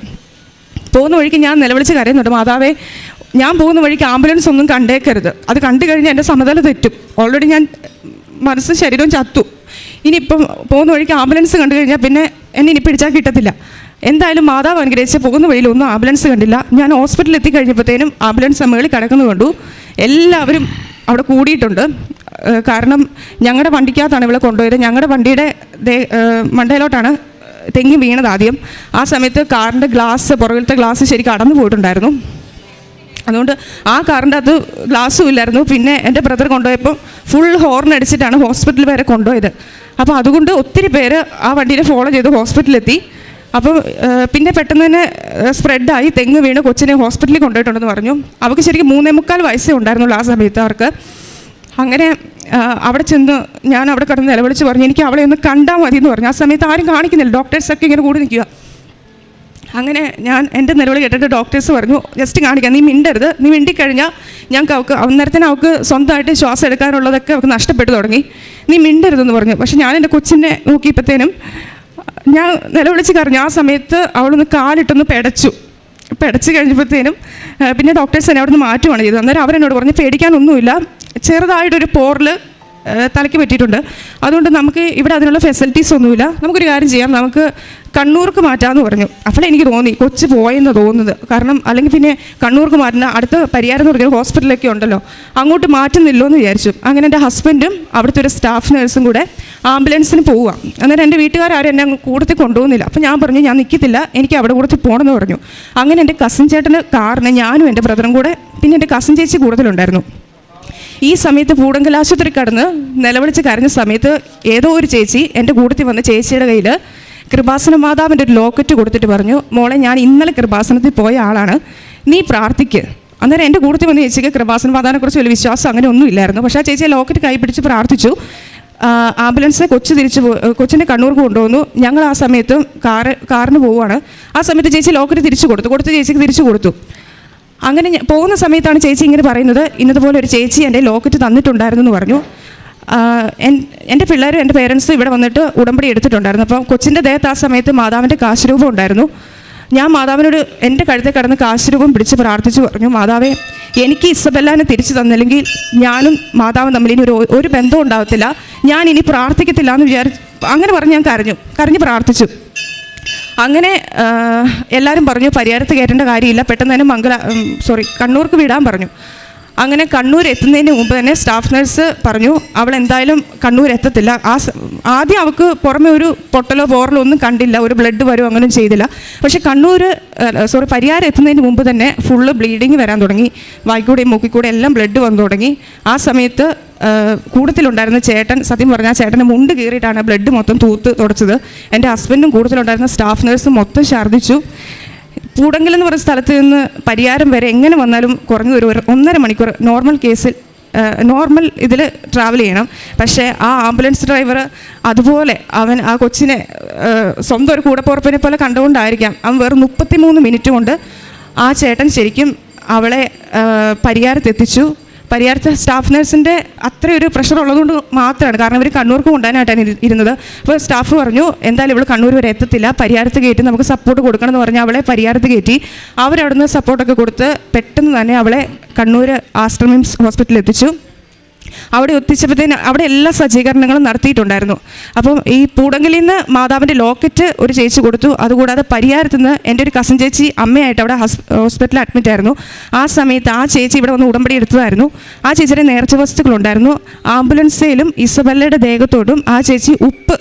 പോകുന്ന വഴിക്ക് ഞാൻ നിലവിളിച്ച് കരയുന്നുണ്ട്, മാതാവേ, ഞാൻ പോകുന്ന വഴിക്ക് ആംബുലൻസ് ഒന്നും കണ്ടേക്കരുത്, അത് കണ്ടു കഴിഞ്ഞാൽ എൻ്റെ സമനില തെറ്റും, ഓൾറെഡി ഞാൻ മനസ്സും ശരീരവും ചത്തു, ഇനിയിപ്പം പോകുന്ന വഴിക്ക് ആംബുലൻസ് കണ്ടു കഴിഞ്ഞാൽ പിന്നെ എന്നെ ഇനി പിടിച്ചാൽ കിട്ടത്തില്ല. എന്തായാലും മാതാവ് അനുഗ്രഹിച്ച് പോകുന്ന വഴിയിലൊന്നും ആംബുലൻസ് കണ്ടില്ല. ഞാൻ ഹോസ്പിറ്റലിൽ എത്തിക്കഴിഞ്ഞപ്പോഴത്തേനും ആംബുലൻസ് മേളിൽ കിടക്കുന്നത് കണ്ടു. എല്ലാവരും അവിടെ കൂടിയിട്ടുണ്ട്. കാരണം ഞങ്ങളുടെ വണ്ടിക്കകത്താണ് ഇവളെ കൊണ്ടുപോയത്. ഞങ്ങളുടെ വണ്ടിയുടെ മണ്ടയിലോട്ടാണ് തെങ്ങി വീണത് ആദ്യം. ആ സമയത്ത് കാറിൻ്റെ ഗ്ലാസ്, പുറകിലത്തെ ഗ്ലാസ് ശരിക്കും അടന്നു പോയിട്ടുണ്ടായിരുന്നു. അതുകൊണ്ട് ആ കാറിൻ്റെ അത് ഗ്ലാസ്സും ഇല്ലായിരുന്നു. പിന്നെ എൻ്റെ ബ്രദർ കൊണ്ടുപോയപ്പോൾ ഫുൾ ഹോർൺ അടിച്ചിട്ടാണ് ഹോസ്പിറ്റൽ വരെ കൊണ്ടുപോയത്. അപ്പോൾ അതുകൊണ്ട് ഒത്തിരി പേര് ആ വണ്ടീനെ ഫോളോ ചെയ്ത് ഹോസ്പിറ്റലിലെത്തി. അപ്പോൾ പിന്നെ പെട്ടെന്ന് തന്നെ സ്പ്രെഡായി, തെങ്ങ് വീണ് കൊച്ചിനെ ഹോസ്പിറ്റലിൽ കൊണ്ടുപോയിട്ടുണ്ടെന്ന് പറഞ്ഞു. അവർക്ക് ശരിക്കും 3.25 വയസ്സേ ഉണ്ടായിരുന്നുള്ളൂ ആ സമയത്ത് അവർക്ക്. അങ്ങനെ അവിടെ ചെന്ന് ഞാൻ അവിടെ കിടന്ന് നിലവിളിച്ച് പറഞ്ഞു, എനിക്ക് അവളെ ഒന്ന് കണ്ടാൽ മതി എന്ന് പറഞ്ഞു. ആ സമയത്ത് ആരും കാണിക്കുന്നില്ല, ഡോക്ടേഴ്സൊക്കെ ഇങ്ങനെ കൂടി നിൽക്കുക. അങ്ങനെ ഞാൻ എൻ്റെ നിലവിളി കേട്ടിട്ട് ഡോക്ടേഴ്സ് പറഞ്ഞു, ജസ്റ്റ് കാണിക്കാം, നീ മിണ്ടരുത്, നീ മിണ്ടിക്കഴിഞ്ഞാൽ ഞങ്ങൾക്ക് അവൾക്ക് അന്നേരത്തിന് അവൾക്ക് സ്വന്തമായിട്ട് ശ്വാസം എടുക്കാനുള്ളതൊക്കെ അവൾക്ക് നഷ്ടപ്പെട്ടു തുടങ്ങി, നീ മിണ്ടരുതെന്ന് പറഞ്ഞു. പക്ഷെ ഞാൻ എൻ്റെ കൊച്ചിനെ നോക്കിയപ്പോഴത്തേനും ഞാൻ നിലവിളിച്ച് കരഞ്ഞു. ആ സമയത്ത് അവളൊന്ന് കാലിട്ടൊന്ന് പിടച്ച് കഴിഞ്ഞപ്പോഴത്തേനും പിന്നെ ഡോക്ടേഴ്സ് എന്നെ അവിടെ നിന്ന് മാറ്റുകയാണ് ചെയ്തത്. അന്നേരം അവരെന്നോട് പറഞ്ഞു പേടിക്കാനൊന്നുമില്ല, ചെറുതായിട്ടൊരു പോറിൽ തലയ്ക്ക് പറ്റിയിട്ടുണ്ട്, അതുകൊണ്ട് നമുക്ക് ഇവിടെ അതിനുള്ള ഫെസിലിറ്റീസ് ഒന്നുമില്ല, നമുക്കൊരു കാര്യം ചെയ്യാം, നമുക്ക് കണ്ണൂർക്ക് മാറ്റാമെന്ന് പറഞ്ഞു. അപ്പോൾ എനിക്ക് തോന്നി കൊച്ചു പോയെന്ന് തോന്നുന്നത്. കാരണം അല്ലെങ്കിൽ പിന്നെ കണ്ണൂർക്ക് മാറ്റുന്ന അടുത്ത പരിയാരം എന്ന് പറഞ്ഞൊരു ഹോസ്പിറ്റലൊക്കെ ഉണ്ടല്ലോ, അങ്ങോട്ട് മാറ്റുന്നില്ലോ എന്ന് വിചാരിച്ചു. അങ്ങനെ എൻ്റെ ഹസ്ബൻഡും അവിടുത്തെ ഒരു സ്റ്റാഫ് നഴ്സും കൂടെ ആംബുലൻസിന് പോവുക. അന്നേരം എൻ്റെ വീട്ടുകാരും എന്നെ കൂട്ടത്തിൽ കൊണ്ടുപോകുന്നില്ല. അപ്പോൾ ഞാൻ പറഞ്ഞു ഞാൻ നിൽക്കത്തില്ല, എനിക്ക് അവിടെ കൂടത്തിൽ പോകണമെന്ന് പറഞ്ഞു. അങ്ങനെ എൻ്റെ കസിൻ ചേട്ടൻ്റെ കാറിന് ഞാനും എൻ്റെ ബ്രദറും കൂടെ, പിന്നെ എൻ്റെ കസിൻ ചേച്ചി കൂടുതലുണ്ടായിരുന്നു. ഈ സമയത്ത് പൂടങ്കൽ ആശുപത്രി കടന്ന് നിലവിളിച്ച് കരഞ്ഞ സമയത്ത് ഏതോ ഒരു ചേച്ചി എൻ്റെ കൂട്ടത്തിൽ വന്ന് ചേച്ചിയുടെ കയ്യിൽ കൃപാസന മാതാവിൻ്റെ ഒരു ലോക്കറ്റ് കൊടുത്തിട്ട് പറഞ്ഞു, മോളെ ഞാൻ ഇന്നലെ കൃപാസനത്തിൽ പോയ ആളാണ്, നീ പ്രാർത്ഥിക്ക്. അന്നേരം എൻ്റെ കൂട്ടത്തിൽ വന്ന് ചേച്ചിക്ക് കൃപാസന മാതാവിനെക്കുറിച്ച് വലിയ വിശ്വാസം അങ്ങനെ ഒന്നും ഇല്ലായിരുന്നു. പക്ഷേ ആ ചേച്ചി ആ ലോക്കറ്റ് കൈ പിടിച്ച് പ്രാർത്ഥിച്ചു. ആംബുലൻസ് കൊച്ചിൻ്റെ കണ്ണൂർക്ക് കൊണ്ടുവന്നു. ഞങ്ങൾ ആ സമയത്ത് കാറിന് പോവുകയാണ്. ആ സമയത്ത് ചേച്ചി ലോക്കറ്റ് തിരിച്ചു കൊടുത്തു ചേച്ചിക്ക് തിരിച്ചു കൊടുത്തു. അങ്ങനെ പോകുന്ന സമയത്താണ് ചേച്ചി ഇങ്ങനെ പറയുന്നത്, ഇന്നതുപോലെ ഒരു ചേച്ചി എൻ്റെ ലോക്കറ്റ് തന്നിട്ടുണ്ടായിരുന്നു എന്ന് പറഞ്ഞു. എൻ്റെ പിള്ളേരും എൻ്റെ പേരൻസും ഇവിടെ വന്നിട്ട് ഉടമ്പടി എടുത്തിട്ടുണ്ടായിരുന്നു. അപ്പം കൊച്ചിൻ്റെ ദേഹത്ത് ആ സമയത്ത് മാതാവിൻ്റെ കാശുരൂപം ഉണ്ടായിരുന്നു. ഞാൻ മാതാവിനോട് എൻ്റെ കഴുത്തെ കടന്ന് കാശുരൂപം പിടിച്ച് പ്രാർത്ഥിച്ചു പറഞ്ഞു, മാതാവേ എനിക്ക് ഇസബെല്ലാനെ തിരിച്ചു തന്നില്ലെങ്കിൽ ഞാനും മാതാവും തമ്മിൽ ഇനി ഒരു ബന്ധം ഉണ്ടാകത്തില്ല, ഞാൻ ഇനി പ്രാർത്ഥിക്കത്തില്ല എന്ന് അങ്ങനെ പറഞ്ഞ് ഞാൻ കരഞ്ഞ് പ്രാർത്ഥിച്ചു. അങ്ങനെ എല്ലാവരും പറഞ്ഞു പരിയാരത്ത് കയറ്റേണ്ട കാര്യമില്ല, പെട്ടെന്ന് തന്നെ കണ്ണൂർക്ക് വിടാൻ പറഞ്ഞു. അങ്ങനെ കണ്ണൂർ എത്തുന്നതിന് മുമ്പ് തന്നെ സ്റ്റാഫ് നഴ്സ് പറഞ്ഞു അവൾ എന്തായാലും കണ്ണൂർ എത്തത്തില്ല. ആദ്യം അവൾക്ക് പുറമെ ഒരു പൊട്ടലോ പോറലോ ഒന്നും കണ്ടില്ല, ഒരു ബ്ലഡ് വരുമോ അങ്ങനെയും ചെയ്തില്ല. പക്ഷേ പരിയാരം എത്തുന്നതിന് മുമ്പ് തന്നെ ഫുള്ള് ബ്ലീഡിങ് വരാൻ തുടങ്ങി, വായിക്കൂടെയും മൂക്കിക്കൂടെ എല്ലാം ബ്ലഡ് വന്നു തുടങ്ങി. ആ സമയത്ത് കൂട്ടത്തിലുണ്ടായിരുന്ന ചേട്ടൻ, സത്യം പറഞ്ഞാൽ ചേട്ടൻ്റെ മുണ്ട് കീറിയിട്ടാണ് ബ്ലഡ് മൊത്തം തൂത്ത് തുടച്ചത്. എൻ്റെ ഹസ്ബൻഡും കൂട്ടത്തിലുണ്ടായിരുന്ന സ്റ്റാഫ് നഴ്സും മൊത്തം ഛർദ്ദിച്ചു. പൂടങ്കൽ എന്ന് പറയുന്ന സ്ഥലത്ത് നിന്ന് പരിയാരം വരെ എങ്ങനെ വന്നാലും കുറഞ്ഞത് ഒരു 1.5 മണിക്കൂർ നോർമൽ ഇതിൽ ട്രാവൽ ചെയ്യണം. പക്ഷേ ആ ആംബുലൻസ് ഡ്രൈവർ അതുപോലെ ആ കൊച്ചിനെ സ്വന്തം ഒരു കൂടപ്പുറപ്പിനെ പോലെ കണ്ടുകൊണ്ടായിരിക്കാം അവൻ വെറും 33 മിനിറ്റ് കൊണ്ട് ആ ചേട്ടൻ ശരിക്കും അവളെ പരിയാരത്തെത്തിച്ചു. പരിയാരത്തെ സ്റ്റാഫ് നഴ്സിൻ്റെ അത്രയൊരു പ്രഷർ ഉള്ളതുകൊണ്ട് മാത്രമാണ്, കാരണം ഇവർ കണ്ണൂർക്ക് കൊണ്ടുപോകാനായിട്ടാണ് ഇരുന്നത്. അപ്പോൾ സ്റ്റാഫ് പറഞ്ഞു എന്തായാലും ഇവൾ കണ്ണൂർ വരെ എത്തത്തില്ല, പരിയാരത്ത് കയറ്റി നമുക്ക് സപ്പോർട്ട് കൊടുക്കണം എന്ന് പറഞ്ഞാൽ അവളെ പരിയാരത്ത് കയറ്റി. അവരവിടുന്ന് സപ്പോർട്ടൊക്കെ കൊടുത്ത് പെട്ടെന്ന് തന്നെ അവളെ കണ്ണൂർ ആസ്റ്റർ മിംസ് ഹോസ്പിറ്റലിൽ എത്തിച്ചു. അവിടെ എത്തിച്ചപ്പോഴത്തേന് അവിടെ എല്ലാ സജ്ജീകരണങ്ങളും നടത്തിയിട്ടുണ്ടായിരുന്നു. അപ്പം ഈ പൂടങ്കലിൽ നിന്ന് മാതാവിൻ്റെ ലോക്കറ്റ് ഒരു ചേച്ചി കൊടുത്തു. അതുകൂടാതെ പരിയാരത്ത് നിന്ന് എൻ്റെ ഒരു കസിൻ ചേച്ചി അമ്മയായിട്ട് അവിടെ ഹോസ്പിറ്റലിൽ അഡ്മിറ്റ് ആയിരുന്നു. ആ സമയത്ത് ആ ചേച്ചി ഇവിടെ വന്ന് ഉടമ്പടി എടുത്തതായിരുന്നു. ആ ചേച്ചിയുടെ നേർച്ച വസ്തുക്കളുണ്ടായിരുന്നു. ആംബുലൻസിലും ഇസബല്ലയുടെ ദേഹത്തോടും ആ ചേച്ചി ഉപ്പ്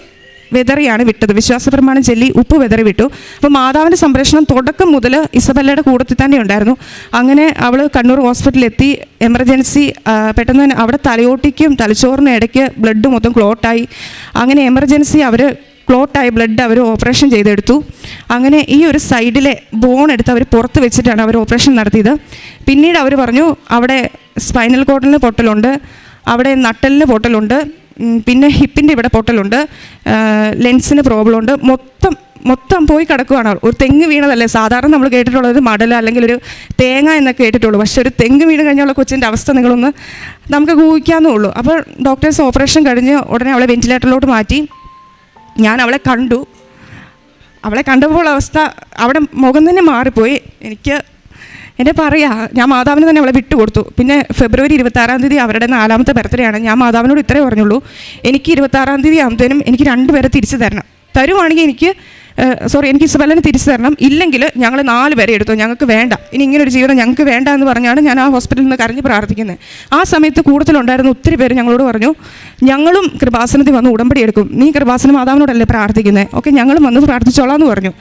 വെതറിയാണ് വിട്ടത്, വിശ്വാസപ്രമാണം ചൊല്ലി ഉപ്പ് വെതറി വിട്ടു. അപ്പോൾ മാതാവിൻ്റെ സംരക്ഷണം തുടക്കം മുതൽ ഇസബല്ലയുടെ കൂടത്തിൽ തന്നെ ഉണ്ടായിരുന്നു. അങ്ങനെ അവൾ കണ്ണൂർ ഹോസ്പിറ്റലിലെത്തി. എമർജൻസി പെട്ടെന്ന് തന്നെ അവിടെ തലയോട്ടിക്കും തലച്ചോറിനും ഇടയ്ക്ക് ബ്ലഡ് മൊത്തം ക്ലോട്ടായി. അങ്ങനെ എമർജൻസി ക്ലോട്ടായി ബ്ലഡ് അവർ ഓപ്പറേഷൻ ചെയ്തെടുത്തു. അങ്ങനെ ഈ ഒരു സൈഡിലെ ബോൺ എടുത്ത് അവർ പുറത്ത് വെച്ചിട്ടാണ് അവർ ഓപ്പറേഷൻ നടത്തിയത്. പിന്നീട് അവർ പറഞ്ഞു അവിടെ സ്പൈനൽ കോഡിന് പൊട്ടലുണ്ട്, അവിടെ നട്ടലിന് പൊട്ടലുണ്ട്, പിന്നെ ഹിപ്പിൻ്റെ ഇവിടെ പൊട്ടലുണ്ട്, ലെൻസിന് പ്രോബ്ലം ഉണ്ട്, മൊത്തം പോയി കിടക്കുകയാണ്. ഒരു തെങ്ങ് വീണതല്ലേ, സാധാരണ നമ്മൾ കേട്ടിട്ടുള്ളത് മടൽ അല്ലെങ്കിൽ ഒരു തേങ്ങ എന്നൊക്കെ കേട്ടിട്ടുള്ളൂ. പക്ഷെ ഒരു തെങ്ങ് വീണ് കഴിഞ്ഞുള്ള കൊച്ചിൻ്റെ അവസ്ഥ നമുക്ക് ഊഹിക്കാവുന്നേ ഉള്ളൂ. അപ്പോൾ ഡോക്ടേഴ്സ് ഓപ്പറേഷൻ കഴിഞ്ഞ് ഉടനെ അവളെ വെന്റിലേറ്ററിലോട്ട് മാറ്റി. ഞാൻ അവളെ കണ്ടപ്പോൾ അവസ്ഥ അവിടെ മുഖം തന്നെ മാറിപ്പോയി. എൻ്റെ ഞാൻ മാതാവിന് തന്നെ അവളെ വിട്ടുകൊടുത്തു. പിന്നെ ഫെബ്രുവരി 26-ാം തീയതി അവരുടെ 4ാമത്തെ ബർത്ത്ഡേ ആണ്. ഞാൻ മാതാവിനോട് ഇത്രേ പറഞ്ഞുള്ളൂ, എനിക്ക് 26-ാം തീയതി ആകുമ്പോഴത്തേനും എനിക്ക് 2 പേരെ തിരിച്ചു തരുവാണെങ്കിൽ എനിക്ക് ഇസബെല്ലനെ തിരിച്ചു തരണം, ഇല്ലെങ്കിൽ ഞങ്ങൾ 4 പേരെ എടുത്തു, ഞങ്ങൾക്ക് വേണ്ട, ഇനി ഇങ്ങനൊരു ജീവിതം ഞങ്ങൾക്ക് വേണ്ട എന്ന് പറഞ്ഞാണ് ഞാൻ ആ ഹോസ്പിറ്റലിൽ നിന്ന് കരഞ്ഞ് പ്രാർത്ഥിക്കുന്നത്. ആ സമയത്ത് കൂടുതലുണ്ടായിരുന്ന ഒത്തിരി പേര് ഞങ്ങളോട് പറഞ്ഞു ഞങ്ങളും കൃപാസനത്തിൽ വന്ന് ഉടമ്പടി എടുക്കും, നീ കൃപാസന മാതാവിനോടല്ലേ പ്രാർത്ഥിക്കുന്നത്, ഓക്കെ ഞങ്ങളും വന്ന് പ്രാർത്ഥിച്ചോളാം എന്ന് പറഞ്ഞു.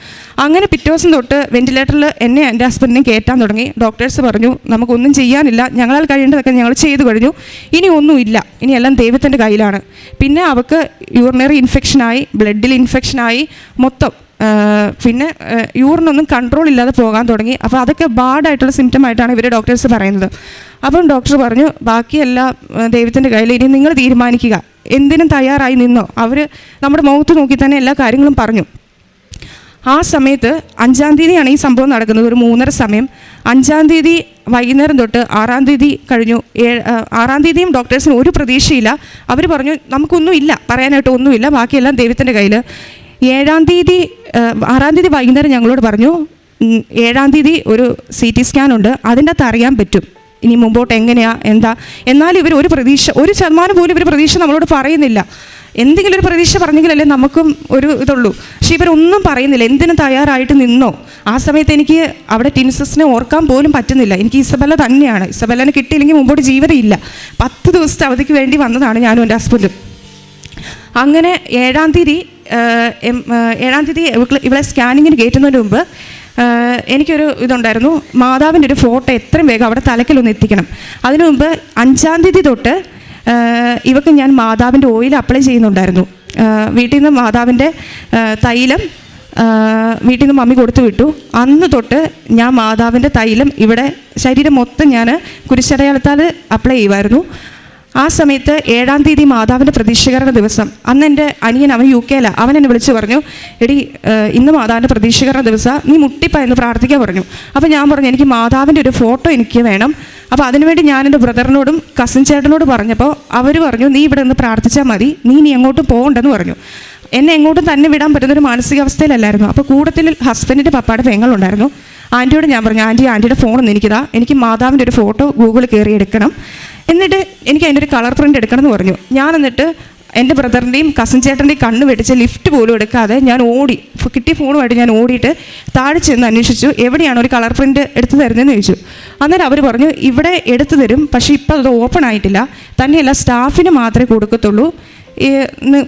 അങ്ങനെ പിറ്റേ ദിവസം തൊട്ട് വെന്റിലേറ്ററിൽ എന്നെ എൻ്റെ ഹസ്ബൻഡിനെ കയറ്റാൻ തുടങ്ങി. ഡോക്ടേഴ്സ് പറഞ്ഞു നമുക്കൊന്നും ചെയ്യാനില്ല, ഞങ്ങളാൽ കഴിയേണ്ടതൊക്കെ ഞങ്ങൾ ചെയ്തു കഴിഞ്ഞു, ഇനി ഒന്നുമില്ല, ഇനി എല്ലാം ദൈവത്തിൻ്റെ കയ്യിലാണ്. പിന്നെ അവൾക്ക് യൂറിനറി ഇൻഫെക്ഷനായി, ബ്ലഡിൽ ഇൻഫെക്ഷനായി, മൊത്തം പിന്നെ യൂറിനൊന്നും കൺട്രോൾ ഇല്ലാതെ പോകാൻ തുടങ്ങി. അപ്പോൾ അതൊക്കെ ബാഡായിട്ടുള്ള സിംറ്റം ആയിട്ടാണ് ഇവർ ഡോക്ടേഴ്സ് പറയുന്നത്. അപ്പം ഡോക്ടർ പറഞ്ഞു ബാക്കിയെല്ലാം ദൈവത്തിൻ്റെ കയ്യിൽ, ഇനി നിങ്ങൾ തീരുമാനിക്കുക, എന്തിനും തയ്യാറായി നിന്നോ. അവർ നമ്മുടെ മുഖത്ത് നോക്കി തന്നെ എല്ലാ കാര്യങ്ങളും പറഞ്ഞു. ആ സമയത്ത് 5-ാം തീയതിയാണ് ഈ സംഭവം നടക്കുന്നത്, ഒരു 3:30 സമയം. 5-ാം തീയതി വൈകുന്നേരം തൊട്ട് 6-ാം തീയതി കഴിഞ്ഞു. 6-ാം തീയതിയും ഡോക്ടേഴ്സിന് ഒരു പ്രതീക്ഷയില്ല. അവർ പറഞ്ഞു നമുക്കൊന്നും ഇല്ല, പറയാനായിട്ട് ഒന്നുമില്ല, ബാക്കിയെല്ലാം ദൈവത്തിൻ്റെ കയ്യിൽ. 6-ാം തീയതി വൈകുന്നേരം ഞങ്ങളോട് പറഞ്ഞു 7-ാം തീയതി ഒരു CT സ്കാൻ ഉണ്ട്, അതിൻ്റെ അകത്ത് അറിയാൻ പറ്റും ഇനി മുമ്പോട്ട് എങ്ങനെയാ എന്താ. എന്നാലും ഇവർ ഒരു പ്രതീക്ഷ, 1% പോലും ഇവർ പ്രതീക്ഷ നമ്മളോട് പറയുന്നില്ല. എന്തെങ്കിലും ഒരു പ്രതീക്ഷ പറഞ്ഞെങ്കിലല്ലേ നമുക്കും ഒരു ഇതുള്ളൂ. പക്ഷേ ഇവരൊന്നും പറയുന്നില്ല. എന്തിനും തയ്യാറായിട്ട് നിന്നോ. ആ സമയത്ത് എനിക്ക് അവിടെ ടിൻസസിനെ ഓർക്കാൻ പോലും പറ്റുന്നില്ല. എനിക്ക് ഇസബെല്ല തന്നെയാണ്. ഇസബെല്ലനെ കിട്ടിയില്ലെങ്കിൽ മുമ്പോട്ട് ജീവിതമില്ല. 10 ദിവസത്തെ അവധിക്ക് വേണ്ടി വന്നതാണ് ഞാനും എൻ്റെ ഹസ്ബൻഡും. അങ്ങനെ 7-ാം തീയതി ഇവളെ സ്കാനിങ്ങിന് കയറ്റുന്നതിന് മുമ്പ് എനിക്കൊരു ഇതുണ്ടായിരുന്നു, മാതാവിൻ്റെ ഒരു ഫോട്ടോ എത്രയും വേഗം അവിടെ തലക്കിലൊന്ന് എത്തിക്കണം. അതിനു മുമ്പ് 5-ാം തീയതി തൊട്ട് ഇവക്ക് ഞാൻ മാതാവിൻ്റെ ഓയിൽ അപ്ലൈ ചെയ്യുന്നുണ്ടായിരുന്നു. വീട്ടിൽ നിന്ന് മാതാവിൻ്റെ തൈലം വീട്ടിൽ നിന്ന് മമ്മി കൊടുത്തു വിട്ടു. അന്ന് തൊട്ട് ഞാൻ മാതാവിൻ്റെ തൈലം ഇവിടെ ശരീരം മൊത്തം ഞാൻ കുരിശടയാളത്താൽ അപ്ലൈ ചെയ്യുമായിരുന്നു. ആ സമയത്ത് 7-ാം തീയതി മാതാവിൻ്റെ പ്രതീക്ഷീകരണ ദിവസം, അന്ന് എൻ്റെ അനിയൻ, അവൻ UK അവൻ എന്നെ വിളിച്ച് പറഞ്ഞു, എടി ഇന്ന് മാതാവിൻ്റെ പ്രതീക്ഷീകരണ ദിവസം, നീ മുട്ടിപ്പ എന്ന് പ്രാർത്ഥിക്കാൻ പറഞ്ഞു. അപ്പോൾ ഞാൻ പറഞ്ഞു എനിക്ക് മാതാവിൻ്റെ ഒരു ഫോട്ടോ എനിക്ക് വേണം. അപ്പോൾ അതിനുവേണ്ടി ഞാൻ എൻ്റെ ബ്രദറിനോടും കസിൻ ചേട്ടനോട് പറഞ്ഞപ്പോൾ അവർ പറഞ്ഞു നീ ഇവിടെ നിന്ന് പ്രാർത്ഥിച്ചാൽ മതി, നീ എങ്ങോട്ടും പോകണ്ടെന്ന് പറഞ്ഞു. എന്നെ എങ്ങോട്ടും തന്നെ വിടാൻ പറ്റുന്നൊരു മാനസികാവസ്ഥയിലല്ലായിരുന്നു. അപ്പോൾ കൂട്ടത്തിൽ ഹസ്ബൻഡിൻ്റെ പപ്പായുടെ പെങ്ങളുണ്ടായിരുന്നു. ആൻറ്റിയോട് ഞാൻ പറഞ്ഞു, ആൻറ്റിയുടെ ഫോണൊന്നും എനിക്കിതാ, എനിക്ക് മാതാവിൻ്റെ ഒരു ഫോട്ടോ ഗൂഗിളിൽ കയറി എടുക്കണം, എന്നിട്ട് എനിക്ക് അതിൻ്റെ ഒരു കളർ പ്രിൻ്റ് എടുക്കണം എന്ന് പറഞ്ഞു. ഞാൻ എന്നിട്ട് എൻ്റെ ബ്രദറിൻ്റെയും കസിൻ ചേട്ടൻ്റെയും കണ്ണ് വെടിച്ച് ലിഫ്റ്റ് പോലും എടുക്കാതെ ഞാൻ ഓടി, കിട്ടിയ ഫോണുമായിട്ട് ഞാൻ ഓടിയിട്ട് താഴെ ചെന്ന് അന്വേഷിച്ചു എവിടെയാണ് ഒരു കളർ പ്രിൻ്റ് എടുത്തു തരുന്നതെന്ന് ചോദിച്ചു. അന്നേരം അവർ പറഞ്ഞു ഇവിടെ എടുത്തു തരും, പക്ഷേ ഇപ്പോൾ അത് ഓപ്പൺ ആയിട്ടില്ല, തന്നെയല്ല സ്റ്റാഫിന് മാത്രമേ കൊടുക്കത്തുള്ളൂ,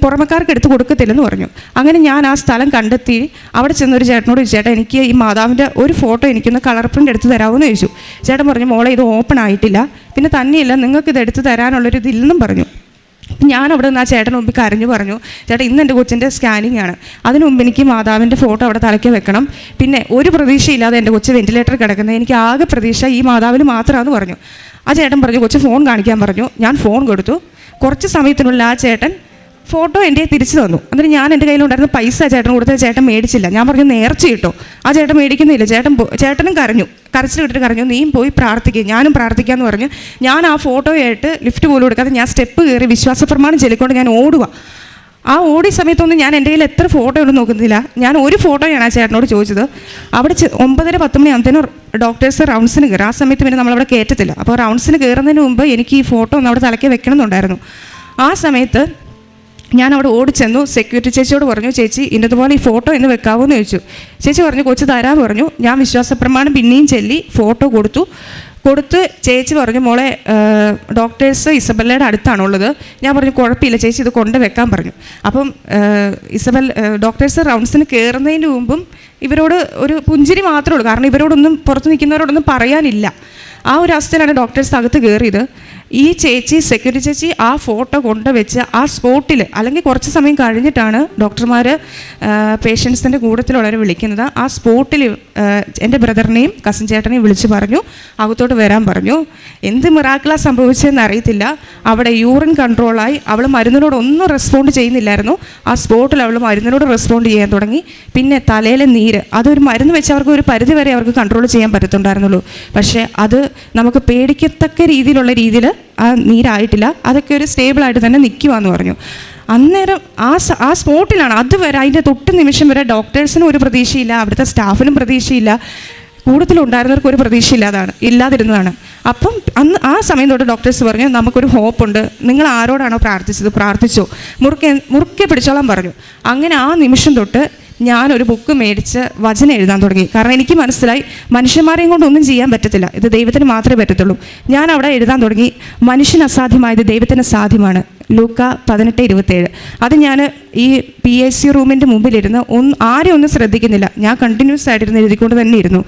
പുറമക്കാർക്ക് എടുത്ത് കൊടുക്കത്തില്ലെന്ന് പറഞ്ഞു. അങ്ങനെ ഞാൻ ആ സ്ഥലം കണ്ടെത്തി അവിടെ ചെന്നൊരു ചേട്ടനോട് ചോദിച്ചു, ചേട്ടാ എനിക്ക് ഈ മാതാവിൻ്റെ ഒരു ഫോട്ടോ എനിക്കൊന്ന് കളർ പ്രിൻ്റ് എടുത്ത് തരാമെന്ന് ചോദിച്ചു. ചേട്ടൻ പറഞ്ഞു മോളെ ഇത് ഓപ്പൺ ആയിട്ടില്ല, പിന്നെ തന്നെയില്ല നിങ്ങൾക്കിത് എടുത്ത് തരാനുള്ളൊരു ഇതില്ലെന്നും പറഞ്ഞു. ഞാൻ അവിടെ നിന്ന് ആ ചേട്ടന് മുമ്പ് കരഞ്ഞു പറഞ്ഞു, ചേട്ടാ ഇന്ന് എൻ്റെ കൊച്ചിൻ്റെ സ്കാനിങ് ആണ്, അതിന് മുമ്പ് എനിക്ക് മാതാവിൻ്റെ ഫോട്ടോ അവിടെ തലയ്ക്ക് വെക്കണം, പിന്നെ ഒരു പ്രതീക്ഷയില്ലാതെ എൻ്റെ കൊച്ച് വെൻറ്റിലേറ്റർ കിടക്കുന്നത്, എനിക്ക് ആകെ പ്രതീക്ഷ ഈ മാതാവിൽ മാത്രമാണെന്ന് പറഞ്ഞു. ആ ചേട്ടൻ പറഞ്ഞു കൊച്ച് ഫോൺ കാണിക്കാൻ പറഞ്ഞു. ഞാൻ ഫോൺ കൊടുത്തു. കുറച്ച് സമയത്തിനുള്ളിൽ ആ ചേട്ടൻ ഫോട്ടോ എൻ്റെ തിരിച്ചു തന്നു. എന്നിട്ട് ഞാൻ എൻ്റെ കയ്യിലുണ്ടായിരുന്ന പൈസ ചേട്ടൻ കൊടുത്ത ചേട്ടൻ മേടിച്ചില്ല. ഞാൻ പറഞ്ഞു നേർച്ച കിട്ടോ, ആ ചേട്ടൻ മേടിക്കുന്നില്ല. ചേട്ടനും കരഞ്ഞു, കരച്ചിൽ വിട്ടിട്ട് കരഞ്ഞു, നീയും പോയി പ്രാർത്ഥിക്കുക, ഞാനും പ്രാർത്ഥിക്കാമെന്ന് പറഞ്ഞു. ഞാൻ ആ ഫോട്ടോയായിട്ട് ലിഫ്റ്റ് പോലും എടുക്കാതെ ഞാൻ സ്റ്റെപ്പ് കയറി വിശ്വാസപ്രമാണം ചൊല്ലിക്കൊണ്ട് ഞാൻ ഓടുക. ആ ഓടിയ സമയത്തൊന്നും ഞാൻ എൻ്റെ കയ്യിൽ എത്ര ഫോട്ടോ ഒന്നും നോക്കുന്നില്ല. ഞാൻ ഒരു ഫോട്ടോയാണ് ആ ചേട്ടനോട് ചോദിച്ചത്. അവിടെ 9:30-10 മണി ആകുമ്പോഴത്തേനും ഡോക്ടേഴ്സ് റൗണ്ട്സിന് കയറും. ആ സമയത്ത് പിന്നെ നമ്മളവിടെ കയറ്റത്തില്ല. അപ്പോൾ റൗണ്ട്സിന് കയറുന്നതിന് മുമ്പ് എനിക്ക് ഈ ഫോട്ടോ ഒന്ന് അവിടെ തലയ്ക്ക് വെക്കണമെന്നുണ്ടായിരുന്നു. ആ സമയത്ത് ഞാൻ അവിടെ ഓടിച്ചെന്നു. സെക്യൂരിറ്റി ചേച്ചിയോട് പറഞ്ഞു, ചേച്ചി ഇന്നതുപോലെ ഈ ഫോട്ടോ ഇന്ന് വെക്കാവോ എന്ന് ചോദിച്ചു. ചേച്ചി പറഞ്ഞു കൊച്ചു തരാമെന്ന് പറഞ്ഞു. ഞാൻ വിശ്വാസപ്രമാണം പിന്നെയും ചൊല്ലി ഫോട്ടോ കൊടുത്ത് ചേച്ചി പറഞ്ഞു മോളെ ഡോക്ടേഴ്സ് ഇസബെല്ലയുടെ അടുത്താണുള്ളത്. ഞാൻ പറഞ്ഞു കുഴപ്പമില്ല ചേച്ചി ഇത് കൊണ്ട് വെക്കാൻ പറഞ്ഞു. അപ്പം ഡോക്ടേഴ്സ് റൗണ്ട്സിന് കയറുന്നതിന് മുമ്പും ഇവരോട് ഒരു പുഞ്ചിരി മാത്രമേ ഉള്ളൂ, കാരണം ഇവരോടൊന്നും പുറത്ത് നിൽക്കുന്നവരോടൊന്നും പറയാനില്ല. ആ ഒരു അവസ്ഥയിലാണ് ഡോക്ടേഴ്സ് അകത്ത് കയറിയത്. ഈ ചേച്ചി സെക്യൂരിറ്റി ചേച്ചി ആ ഫോട്ടോ കൊണ്ടുവച്ച് ആ സ്പോട്ടിൽ, അല്ലെങ്കിൽ കുറച്ച് സമയം കഴിഞ്ഞിട്ടാണ് ഡോക്ടർമാർ പേഷ്യൻസിൻ്റെ കൂട്ടത്തിലുള്ളവരെ വിളിക്കുന്നത്. ആ സ്പോട്ടിൽ എൻ്റെ ബ്രദറിനെയും കസിൻ ചേട്ടനെയും വിളിച്ച് പറഞ്ഞു അകത്തോട്ട് വരാൻ പറഞ്ഞു. എന്ത് മിറാക്കിളാണ് സംഭവിച്ചതെന്ന് അറിയത്തില്ല. അവിടെ യൂറിൻ കൺട്രോളായി, അവൾ മരുന്നിനോടൊന്നും റെസ്പോണ്ട് ചെയ്യുന്നില്ലായിരുന്നു. ആ സ്പോട്ടിൽ അവൾ മരുന്നിനോട് റെസ്പോണ്ട് ചെയ്യാൻ തുടങ്ങി. പിന്നെ തലയിലെ നീര്, അതൊരു മരുന്ന് വെച്ച് അവർക്ക് ഒരു പരിധി വരെ അവർക്ക് കൺട്രോൾ ചെയ്യാൻ പറ്റത്തുണ്ടായിരുന്നുള്ളൂ. പക്ഷേ അത് നമുക്ക് പേടിക്കത്തക്ക രീതിയിലുള്ള രീതിയിൽ ആ നീരായിട്ടില്ല. അതൊക്കെ ഒരു സ്റ്റേബിളായിട്ട് തന്നെ നിൽക്കുവാന്ന് പറഞ്ഞു. അന്നേരം ആ സ്പോട്ടിലാണ്, അതുവരെ അതിൻ്റെ തൊട്ട് നിമിഷം വരെ ഡോക്ടേഴ്സിനും ഒരു പ്രതീക്ഷയില്ല, അവിടുത്തെ സ്റ്റാഫിനും പ്രതീക്ഷയില്ല, കൂടുതലുണ്ടായിരുന്നവർക്ക് ഒരു ഇല്ലാതിരുന്നതാണ്. അപ്പം അന്ന് ആ സമയം തൊട്ട് ഡോക്ടേഴ്സ് പറഞ്ഞു നമുക്കൊരു ഹോപ്പുണ്ട്, നിങ്ങൾ ആരോടാണോ പ്രാർത്ഥിച്ചത് പ്രാർത്ഥിച്ചോ, മുറുക്കെ പിടിച്ചോളാൻ പറഞ്ഞു. അങ്ങനെ ആ നിമിഷം തൊട്ട് ഞാനൊരു ബുക്ക് മേടിച്ച് വചനം എഴുതാൻ തുടങ്ങി. കാരണം എനിക്ക് മനസ്സിലായി മനുഷ്യന്മാരെയും കൊണ്ടൊന്നും ചെയ്യാൻ പറ്റത്തില്ല, ഇത് ദൈവത്തിന് മാത്രമേ പറ്റത്തുള്ളൂ. ഞാൻ അവിടെ എഴുതാൻ തുടങ്ങി, മനുഷ്യന് അസാധ്യമായത് ദൈവത്തിന് സാധ്യമാണ്, ലൂക്ക 18:27. അത് ഞാൻ ഈ PIC റൂമിൻ്റെ മുമ്പിലിരുന്ന് ആരെയും ഒന്നും ശ്രദ്ധിക്കുന്നില്ല, ഞാൻ കണ്ടിന്യൂസ് ആയിട്ടിരുന്ന് എഴുതിക്കൊണ്ട് തന്നെ ഇരുന്നു.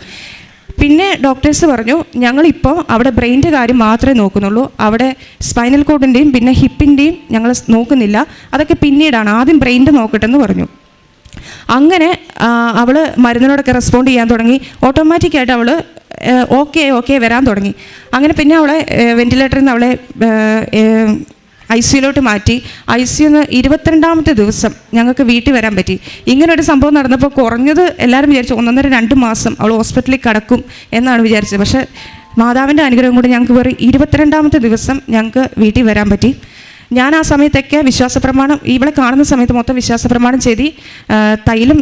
പിന്നെ ഡോക്ടേഴ്സ് പറഞ്ഞു ഞങ്ങളിപ്പോൾ അവിടെ ബ്രെയിൻ്റെ കാര്യം മാത്രമേ നോക്കുന്നുള്ളൂ, അവിടെ സ്പൈനൽ കോഡിൻ്റെയും പിന്നെ ഹിപ്പിൻ്റെയും ഞങ്ങൾ നോക്കുന്നില്ല, അതൊക്കെ പിന്നീടാണ്, ആദ്യം ബ്രെയിൻ്റെ നോക്കട്ടെ എന്ന് പറഞ്ഞു. അങ്ങനെ അവൾ മരുന്നിനോടൊക്കെ റെസ്പോണ്ട് ചെയ്യാൻ തുടങ്ങി. ഓട്ടോമാറ്റിക്കായിട്ട് അവൾ ഓക്കെ വരാൻ തുടങ്ങി. അങ്ങനെ പിന്നെ അവളെ വെൻറ്റിലേറ്ററിൽ നിന്ന് അവളെ ICUലോട്ട് മാറ്റി. ICUന്ന് 22ാമത്തെ ദിവസം ഞങ്ങൾക്ക് വീട്ടിൽ വരാൻ പറ്റി. ഇങ്ങനൊരു സംഭവം നടന്നപ്പോൾ കുറഞ്ഞത് എല്ലാവരും വിചാരിച്ചു 1.5-2 മാസം അവൾ ഹോസ്പിറ്റലിൽ കിടക്കും എന്നാണ് വിചാരിച്ചത്. പക്ഷേ മാതാവിൻ്റെ അനുഗ്രഹം കൊണ്ട് ഞങ്ങൾക്ക് വെറും 22ാമത്തെ ദിവസം ഞങ്ങൾക്ക് വീട്ടിൽ വരാൻ പറ്റി. ഞാൻ ആ സമയത്തൊക്കെ വിശ്വാസപ്രമാണം, ഇവിടെ കാണുന്ന സമയത്ത് മൊത്തം വിശ്വാസപ്രമാണം ചെയ്ത് തൈലം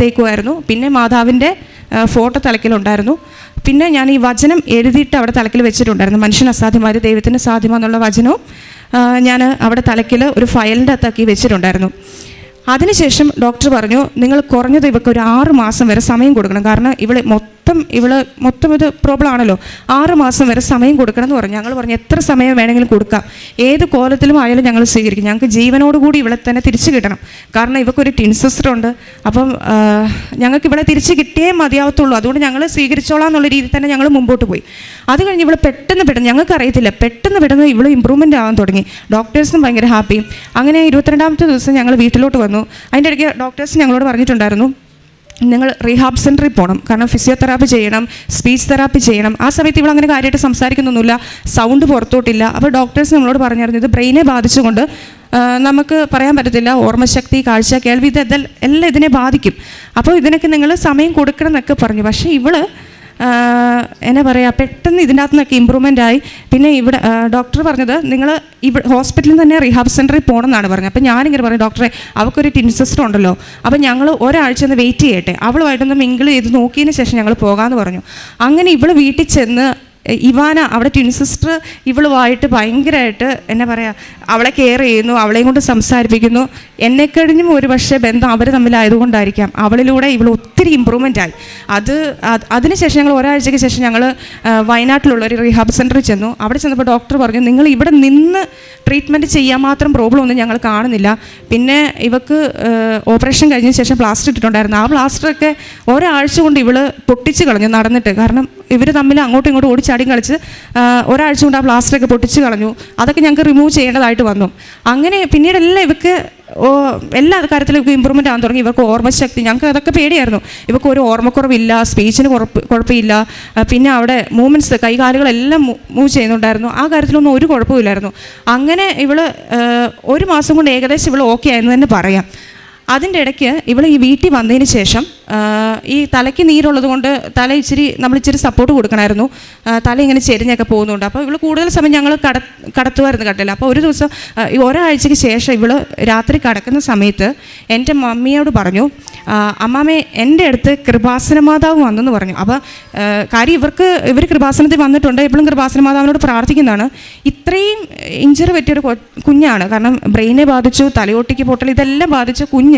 തേക്കുമായിരുന്നു. പിന്നെ മാതാവിൻ്റെ ഫോട്ടോ തലക്കിലുണ്ടായിരുന്നു. പിന്നെ ഞാൻ ഈ വചനം എഴുതിയിട്ട് അവിടെ തലക്കിൽ വെച്ചിട്ടുണ്ടായിരുന്നു. മനുഷ്യന് അസാധ്യമായ ദൈവത്തിന് സാധ്യമാണെന്നുള്ള വചനവും ഞാൻ അവിടെ തലക്കിൽ ഒരു ഫയലിൻ്റെ അകത്താക്കി വെച്ചിട്ടുണ്ടായിരുന്നു. അതിനുശേഷം ഡോക്ടർ പറഞ്ഞു, നിങ്ങൾ കുറഞ്ഞത് ഇവർക്ക് ഒരു 6 മാസം വരെ സമയം കൊടുക്കണം. കാരണം മൊത്തം ഇത് പ്രോബ്ലം ആണല്ലോ. 6 മാസം വരെ സമയം കൊടുക്കണം എന്ന് പറഞ്ഞു. ഞങ്ങൾ പറഞ്ഞു എത്ര സമയം വേണമെങ്കിലും കൊടുക്കാം, ഏത് കോലത്തിലും ആയാലും ഞങ്ങൾ സ്വീകരിക്കും. ഞങ്ങൾക്ക് ജീവനോടുകൂടി ഇവളെ തന്നെ തിരിച്ചു കിട്ടണം. കാരണം ഇവക്കൊരു ട്വിൻ സിസ്റ്റർ ഉണ്ട്. അപ്പം ഞങ്ങൾക്ക് ഇവളെ തിരിച്ച് കിട്ടിയേ മതിയാവത്തുള്ളൂ. അതുകൊണ്ട് ഞങ്ങൾ സ്വീകരിച്ചോളാം എന്നുള്ള രീതിയിൽ തന്നെ ഞങ്ങൾ മുമ്പോട്ട് പോയി. അത് കഴിഞ്ഞ് ഇവൾ പെട്ടെന്ന് ഞങ്ങൾക്ക് അറിയത്തില്ല, പെട്ടെന്ന് ഇവൾ ഇമ്പ്രൂവ്മെൻ്റ് ആവാൻ തുടങ്ങി. ഡോക്ടേഴ്സും ഭയങ്കര ഹാപ്പിയും. അങ്ങനെ 22ാമത്തെ ദിവസം ഞങ്ങൾ വീട്ടിലോട്ട് വന്നു. അതിൻ്റെ ഇടയ്ക്ക് ഡോക്ടേഴ്സ് ഞങ്ങളോട് പറഞ്ഞിട്ടുണ്ടായിരുന്നു, നിങ്ങൾ റീഹാബ് സെൻറ്ററിൽ പോകണം. കാരണം ഫിസിയോതെറാപ്പി ചെയ്യണം, സ്പീച്ച് തെറാപ്പി ചെയ്യണം. ആ സമയത്ത് ഇവൾ അങ്ങനെ കാര്യമായിട്ട് സംസാരിക്കുന്നൊന്നുമില്ല, സൗണ്ട് പുറത്തോട്ടില്ല. അപ്പോൾ ഡോക്ടേഴ്സ് നമ്മളോട് പറഞ്ഞിരുന്നു, ഇത് ബ്രെയിനെ ബാധിച്ചുകൊണ്ട് നമുക്ക് പറയാൻ പറ്റത്തില്ല, ഓർമ്മശക്തി, കാഴ്ച, കേൾവി, എല്ലാം ഇതിനെ ബാധിക്കും. അപ്പോൾ ഇതിനൊക്കെ നിങ്ങൾ സമയം കൊടുക്കണം എന്നൊക്കെ പറഞ്ഞു. പക്ഷേ ഇവൾ എന്നാ പറയുക, പെട്ടെന്ന് ഇതിൻ്റെ അകത്തു നിന്നൊക്കെ ഇമ്പ്രൂവ്മെൻ്റ് ആയി. പിന്നെ ഇവിടെ ഡോക്ടർ പറഞ്ഞത്, നിങ്ങൾ ഇവിടെ ഹോസ്പിറ്റലിൽ തന്നെ റീഹാബ് സെൻറ്ററിൽ പോകണം എന്നാണ് പറഞ്ഞത്. അപ്പോൾ ഞാനിങ്ങനെ പറഞ്ഞു, ഡോക്ടറെ അവൾക്കൊരു ട്വിൻ സിസ്റ്റർ ഉണ്ടല്ലോ, അപ്പോൾ ഞങ്ങൾ ഒരാഴ്ച ഒന്ന് വെയിറ്റ് ചെയ്യട്ടെ, അവളുമായിട്ടൊന്ന് മിങ്കിൾ ചെയ്ത് നോക്കിയതിന് ശേഷം ഞങ്ങൾ പോകാമെന്ന് പറഞ്ഞു. അങ്ങനെ ഇവൾ വീട്ടിൽ ചെന്ന് ഇവാന, അവിടെ ട്വിൻ സിസ്റ്റർ ഇവളുമായിട്ട് ഭയങ്കരമായിട്ട് എന്നാ പറയുക, അവളെ കെയർ ചെയ്യുന്നു, അവളെയും കൊണ്ട് സംസാരിപ്പിക്കുന്നു. എന്നെക്കഴിഞ്ഞും ഒരു പക്ഷേ ബന്ധം അവർ തമ്മിലായതുകൊണ്ടായിരിക്കാം അവളിലൂടെ ഇവൾ ഒത്തിരി ഇമ്പ്രൂവ്മെൻ്റ് ആയി. അതിനുശേഷം ഞങ്ങൾ ഒരാഴ്ചയ്ക്ക് ശേഷം ഞങ്ങൾ വയനാട്ടിലുള്ള ഒരു റീഹാബ് സെൻറ്ററിൽ ചെന്നു. അവിടെ ചെന്നപ്പോൾ ഡോക്ടർ പറഞ്ഞു, നിങ്ങൾ ഇവിടെ നിന്ന് ട്രീറ്റ്മെൻറ്റ് ചെയ്യാൻ മാത്രം പ്രോബ്ലം ഒന്നും ഞങ്ങൾ കാണുന്നില്ല. പിന്നെ ഇവക്ക് ഓപ്പറേഷൻ കഴിഞ്ഞ ശേഷം പ്ലാസ്റ്റർ ഇട്ടിട്ടുണ്ടായിരുന്നു. ആ പ്ലാസ്റ്ററൊക്കെ ഒരാഴ്ച കൊണ്ട് ഇവൾ പൊട്ടിച്ച് കളഞ്ഞു നടന്നിട്ട്. കാരണം ഇവർ തമ്മിൽ അങ്ങോട്ടും ഇങ്ങോട്ടും ഓടിച്ചാടിയും കളിച്ച് ഒരാഴ്ച കൊണ്ട് ആ പ്ലാസ്റ്ററൊക്കെ പൊട്ടിച്ച് കളഞ്ഞു. അതൊക്കെ ഞങ്ങൾക്ക് റിമൂവ് ചെയ്യേണ്ടതായിട്ട് വന്നു. അങ്ങനെ പിന്നീടെല്ലാം ഇവർക്ക് എല്ലാ കാര്യത്തിലും ഇവർക്ക് ഇമ്പ്രൂവ്മെൻ്റ് ആകാൻ തുടങ്ങി. ഇവർക്ക് ഓർമ്മശക്തി, ഞങ്ങൾക്ക് അതൊക്കെ പേടിയായിരുന്നു. ഇവർക്ക് ഒരു ഓർമ്മക്കുറവില്ല, സ്പീച്ചിന് കുഴപ്പമില്ല. പിന്നെ അവിടെ മൂവ്മെൻറ്റ്സ്, കൈകാലുകളെല്ലാം മൂവ് ചെയ്യുന്നുണ്ടായിരുന്നു. ആ കാര്യത്തിലൊന്നും ഒരു കുഴപ്പമില്ലായിരുന്നു. അങ്ങനെ ഇവൾ 1 മാസം കൊണ്ട് ഏകദേശം ഇവൾ ഓക്കെ ആയെന്ന് തന്നെ പറയാം. അതിൻ്റെ ഇടയ്ക്ക് ഇവൾ ഈ വീട്ടിൽ വന്നതിന് ശേഷം ഈ തലയ്ക്ക് നീരുള്ളത് കൊണ്ട് നമ്മളിച്ചിരി സപ്പോർട്ട് കൊടുക്കണമായിരുന്നു. തല ഇങ്ങനെ ചെരിഞ്ഞൊക്കെ പോകുന്നുണ്ട്. അപ്പോൾ ഇവൾ കൂടുതൽ സമയം ഞങ്ങൾ കടത്തുമായിരുന്നു കട്ടില്ല. അപ്പോൾ ഒരു ദിവസം ഒരാഴ്ചയ്ക്ക് ശേഷം ഇവൾ രാത്രി കിടക്കുന്ന സമയത്ത് എൻ്റെ മമ്മിയോട് പറഞ്ഞു, അമ്മാമ്മേ എൻ്റെ അടുത്ത് കൃപാസന മാതാവ് വന്നെന്ന് പറഞ്ഞു. അപ്പോൾ കാര്യം ഇവർ കൃപാസനത്തിൽ വന്നിട്ടുണ്ട്, എപ്പോഴും കൃപാസന മാതാവിനോട് പ്രാർത്ഥിക്കുന്നതാണ്. ഇത്രയും ഇഞ്ചറി പറ്റിയൊരു കുഞ്ഞാണ്. കാരണം ബ്രെയിനെ ബാധിച്ചു, തലയോട്ടിക്ക് പൊട്ടൽ, ഇതെല്ലാം ബാധിച്ച കുഞ്ഞ്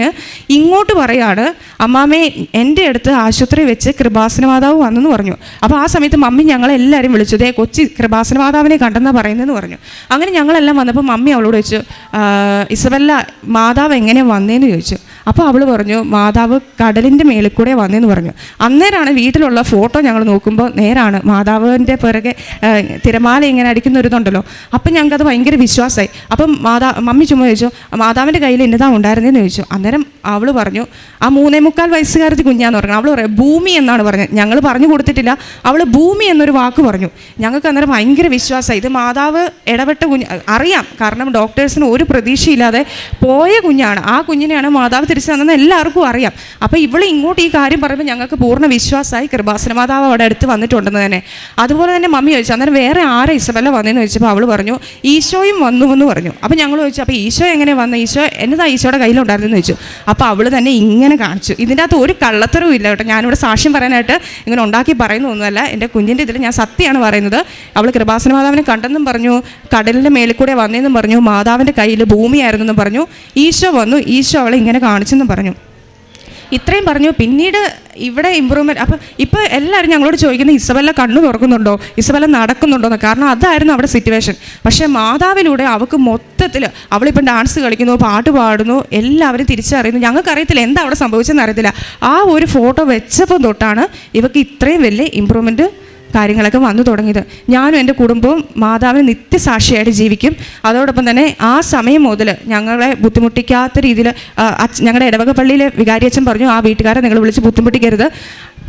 ഇങ്ങോട്ട് പറയാണ്, അമ്മാമ്മേ എൻ്റെ അടുത്ത് ആശുപത്രി വെച്ച് കൃപാസന മാതാവ് വന്നെന്ന് പറഞ്ഞു. അപ്പോൾ ആ സമയത്ത് മമ്മി ഞങ്ങളെല്ലാവരും വിളിച്ചു, ദേ കൊച്ചി കൃപാസന മാതാവിനെ കണ്ടെന്നാണ് പറയുന്നതെന്ന് പറഞ്ഞു. അങ്ങനെ ഞങ്ങളെല്ലാം വന്നപ്പോൾ മമ്മി അവളോട് ചോദിച്ചു, ഇസബെല്ല മാതാവ് എങ്ങനെ വന്നേന്ന് ചോദിച്ചു. അപ്പോൾ അവൾ പറഞ്ഞു, മാതാവ് കടലിൻ്റെ മേളിൽ കൂടെ വന്നേന്ന് പറഞ്ഞു. അന്നേരമാണ് വീട്ടിലുള്ള ഫോട്ടോ ഞങ്ങൾ നോക്കുമ്പോൾ നേരാണ്, മാതാവിൻ്റെ പിറകെ തിരമാല ഇങ്ങനെ അടിക്കുന്ന ഒരു ഇതുണ്ടല്ലോ. അപ്പം ഞങ്ങൾക്കത് ഭയങ്കര വിശ്വാസമായി. അപ്പം മമ്മി ചുമ്മാ ചോദിച്ചു, മാതാവിൻ്റെ കയ്യിൽ എന്നതാ ഉണ്ടായിരുന്നതെന്ന് ചോദിച്ചു. അന്നേരം അവൾ പറഞ്ഞു, ആ 3.25 വയസ്സുകാരത്തി കുഞ്ഞാന്ന് പറഞ്ഞു. അവൾ പറയാം ഭൂമി എന്നാണ് പറഞ്ഞത്. ഞങ്ങൾ പറഞ്ഞു കൊടുത്തിട്ടില്ല, അവൾ ഭൂമി എന്നൊരു വാക്ക് പറഞ്ഞു. ഞങ്ങൾക്ക് അന്നേരം ഭയങ്കര വിശ്വാസമായി, ഇത് മാതാവ് ഇടപെട്ട കുഞ്ഞ്. അറിയാം, കാരണം ഡോക്ടേഴ്സിന് ഒരു പ്രതീക്ഷയില്ലാതെ പോയ കുഞ്ഞാണ്. ആ കുഞ്ഞിനെയാണ് മാതാവ് തിരിച്ചു തന്നെന്ന് എല്ലാവർക്കും അറിയാം. അപ്പോൾ ഇവൾ ഇങ്ങോട്ട് ഈ കാര്യം പറയുമ്പോൾ ഞങ്ങൾക്ക് പൂർണ്ണ വിശ്വാസമായി, കൃപാസന മാതാവ് അവിടെ അടുത്ത് വന്നിട്ടുണ്ടെന്ന് തന്നെ. അതുപോലെ തന്നെ മമ്മി ചോദിച്ചു, അന്നേരം വേറെ ആരെ ഇസബെല്ല വന്നതെന്ന് ചോദിച്ചപ്പോൾ അവൾ പറഞ്ഞു, ഈശോയും വന്നു എന്ന് പറഞ്ഞു. അപ്പോൾ ഞങ്ങൾ ചോദിച്ചു, അപ്പോൾ ഈശോ എങ്ങനെ വന്നു, ഈശോ എന്നതാ ഈശോയുടെ കയ്യിലുണ്ടായിരുന്നെന്ന് ചോദിച്ചു. അപ്പോൾ അവൾ തന്നെ ഇങ്ങനെ കാണിച്ചു. ഇതിൻ്റെ അകത്ത് ഒരു കള്ളത്തരവും ഇല്ല കേട്ടോ. ഞാനിവിടെ സാക്ഷ്യം പറയാനായിട്ട് ഇങ്ങനെ ഉണ്ടാക്കി പറയുന്നൊന്നുമല്ല. എൻ്റെ കുഞ്ഞിൻ്റെ ഇതിൽ ഞാൻ സത്യമാണ് പറയുന്നത്. അവൾ കൃപാസന മാതാവിനെ കണ്ടെന്നും പറഞ്ഞു, കടലിൻ്റെ മേളിൽ കൂടെ വന്നതെന്നും പറഞ്ഞു, മാതാവിൻ്റെ കയ്യിൽ ഭൂമിയായിരുന്നെന്നും പറഞ്ഞു, ഈശോ വന്നു, ഈശോ അവളെ ഇങ്ങനെ കാണിച്ചെന്നും പറഞ്ഞു. ഇത്രയും പറഞ്ഞു. പിന്നീട് ഇവിടെ ഇമ്പ്രൂവ്മെൻറ്റ്. അപ്പോൾ ഇപ്പോൾ എല്ലാവരും ഞങ്ങളോട് ചോദിക്കുന്നത്, ഇസബെല്ല കണ്ണു തുറക്കുന്നുണ്ടോ, ഇസബെല്ല നടക്കുന്നുണ്ടോ എന്ന്. കാരണം അതായിരുന്നു അവിടെ സിറ്റുവേഷൻ. പക്ഷേ മാതാവിലൂടെ അവൾക്ക് മൊത്തത്തിൽ അവളിപ്പം ഡാൻസ് കളിക്കുന്നു, പാട്ട് പാടുന്നു, എല്ലാവരും തിരിച്ചറിയുന്നു. ഞങ്ങൾക്കറിയത്തില്ല എന്താ അവിടെ സംഭവിച്ചതെന്ന് അറിയത്തില്ല. ആ ഒരു ഫോട്ടോ വെച്ചപ്പം തൊട്ടാണ് ഇവർക്ക് ഇത്രയും വലിയ ഇമ്പ്രൂവ്മെൻറ്റ് കാര്യങ്ങളൊക്കെ വന്നു തുടങ്ങിയത്. ഞാനും എൻ്റെ കുടുംബവും മാതാവിന് നിത്യസാക്ഷിയായിട്ട് ജീവിക്കും. അതോടൊപ്പം തന്നെ ആ സമയം മുതൽ ഞങ്ങളെ ബുദ്ധിമുട്ടിക്കാത്ത രീതിയിൽ ഞങ്ങളുടെ ഇടവക പള്ളിയിലെ വികാരിയച്ഛൻ പറഞ്ഞു, ആ വീട്ടുകാരെ നിങ്ങൾ വിളിച്ച് ബുദ്ധിമുട്ടിക്കരുത്.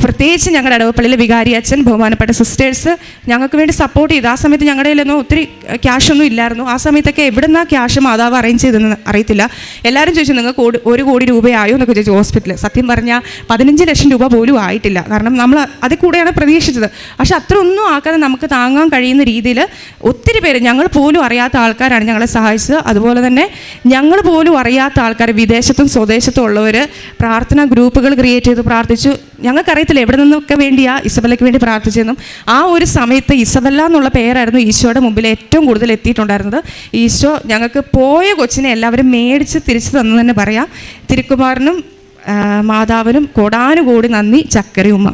പ്രത്യേകിച്ച് ഞങ്ങളുടെ ഇടവപ്പള്ളിയിലെ വികാരി അച്ഛൻ, ബഹുമാനപ്പെട്ട സിസ്റ്റേഴ്സ് ഞങ്ങൾക്ക് വേണ്ടി സപ്പോർട്ട് ചെയ്തു. ആ സമയത്ത് ഞങ്ങളുടെ കയ്യിലൊന്നും ഒത്തിരി ക്യാഷൊന്നും ഇല്ലായിരുന്നു. ആ സമയത്തൊക്കെ എവിടുന്ന ക്യാഷ് മാതാവ് അറേഞ്ച് ചെയ്തെന്ന് അറിയത്തില്ല. എല്ലാവരും ചോദിച്ചു, നിങ്ങൾക്ക് 1 കോടി രൂപയായോ എന്നൊക്കെ ചോദിച്ചു ഹോസ്പിറ്റലിൽ. സത്യം പറഞ്ഞാൽ 15 ലക്ഷം രൂപ പോലും ആയിട്ടില്ല. കാരണം നമ്മൾ അതിൽ കൂടെയാണ് പ്രതീക്ഷിച്ചത്. പക്ഷെ അത്ര ഒന്നും ആക്കാതെ നമുക്ക് താങ്ങാൻ കഴിയുന്ന രീതിയിൽ ഒത്തിരി പേര്, ഞങ്ങൾ പോലും അറിയാത്ത ആൾക്കാരാണ് ഞങ്ങളെ സഹായിച്ചത്. അതുപോലെ തന്നെ ഞങ്ങൾ പോലും അറിയാത്ത ആൾക്കാർ, വിദേശത്തും സ്വദേശത്തും ഉള്ളവർ പ്രാർത്ഥനാ ഗ്രൂപ്പുകൾ ക്രിയേറ്റ് ചെയ്ത് പ്രാർത്ഥിച്ചു. ഞങ്ങൾക്കറിയത്തില്ല എവിടെ നിന്നൊക്കെ വേണ്ടിയാ ഇസബല്ലയ്ക്ക് വേണ്ടി പ്രാർത്ഥിച്ചതെന്നും ആ ഒരു സമയത്ത് ഇസബല്ല എന്നുള്ള പേരായിരുന്നു ഈശോയുടെ മുമ്പിൽ ഏറ്റവും കൂടുതൽ എത്തിയിട്ടുണ്ടായിരുന്നത്. ഈശോ ഞങ്ങൾക്ക് പോയ കൊച്ചിനെ എല്ലാവരും മേടിച്ച് തിരിച്ചു തന്നു തന്നെ പറയാം. തിരുക്കുമാരനും മാതാവിനും കോടാനുകോടി നന്ദി. ചക്കരയുമ്മ.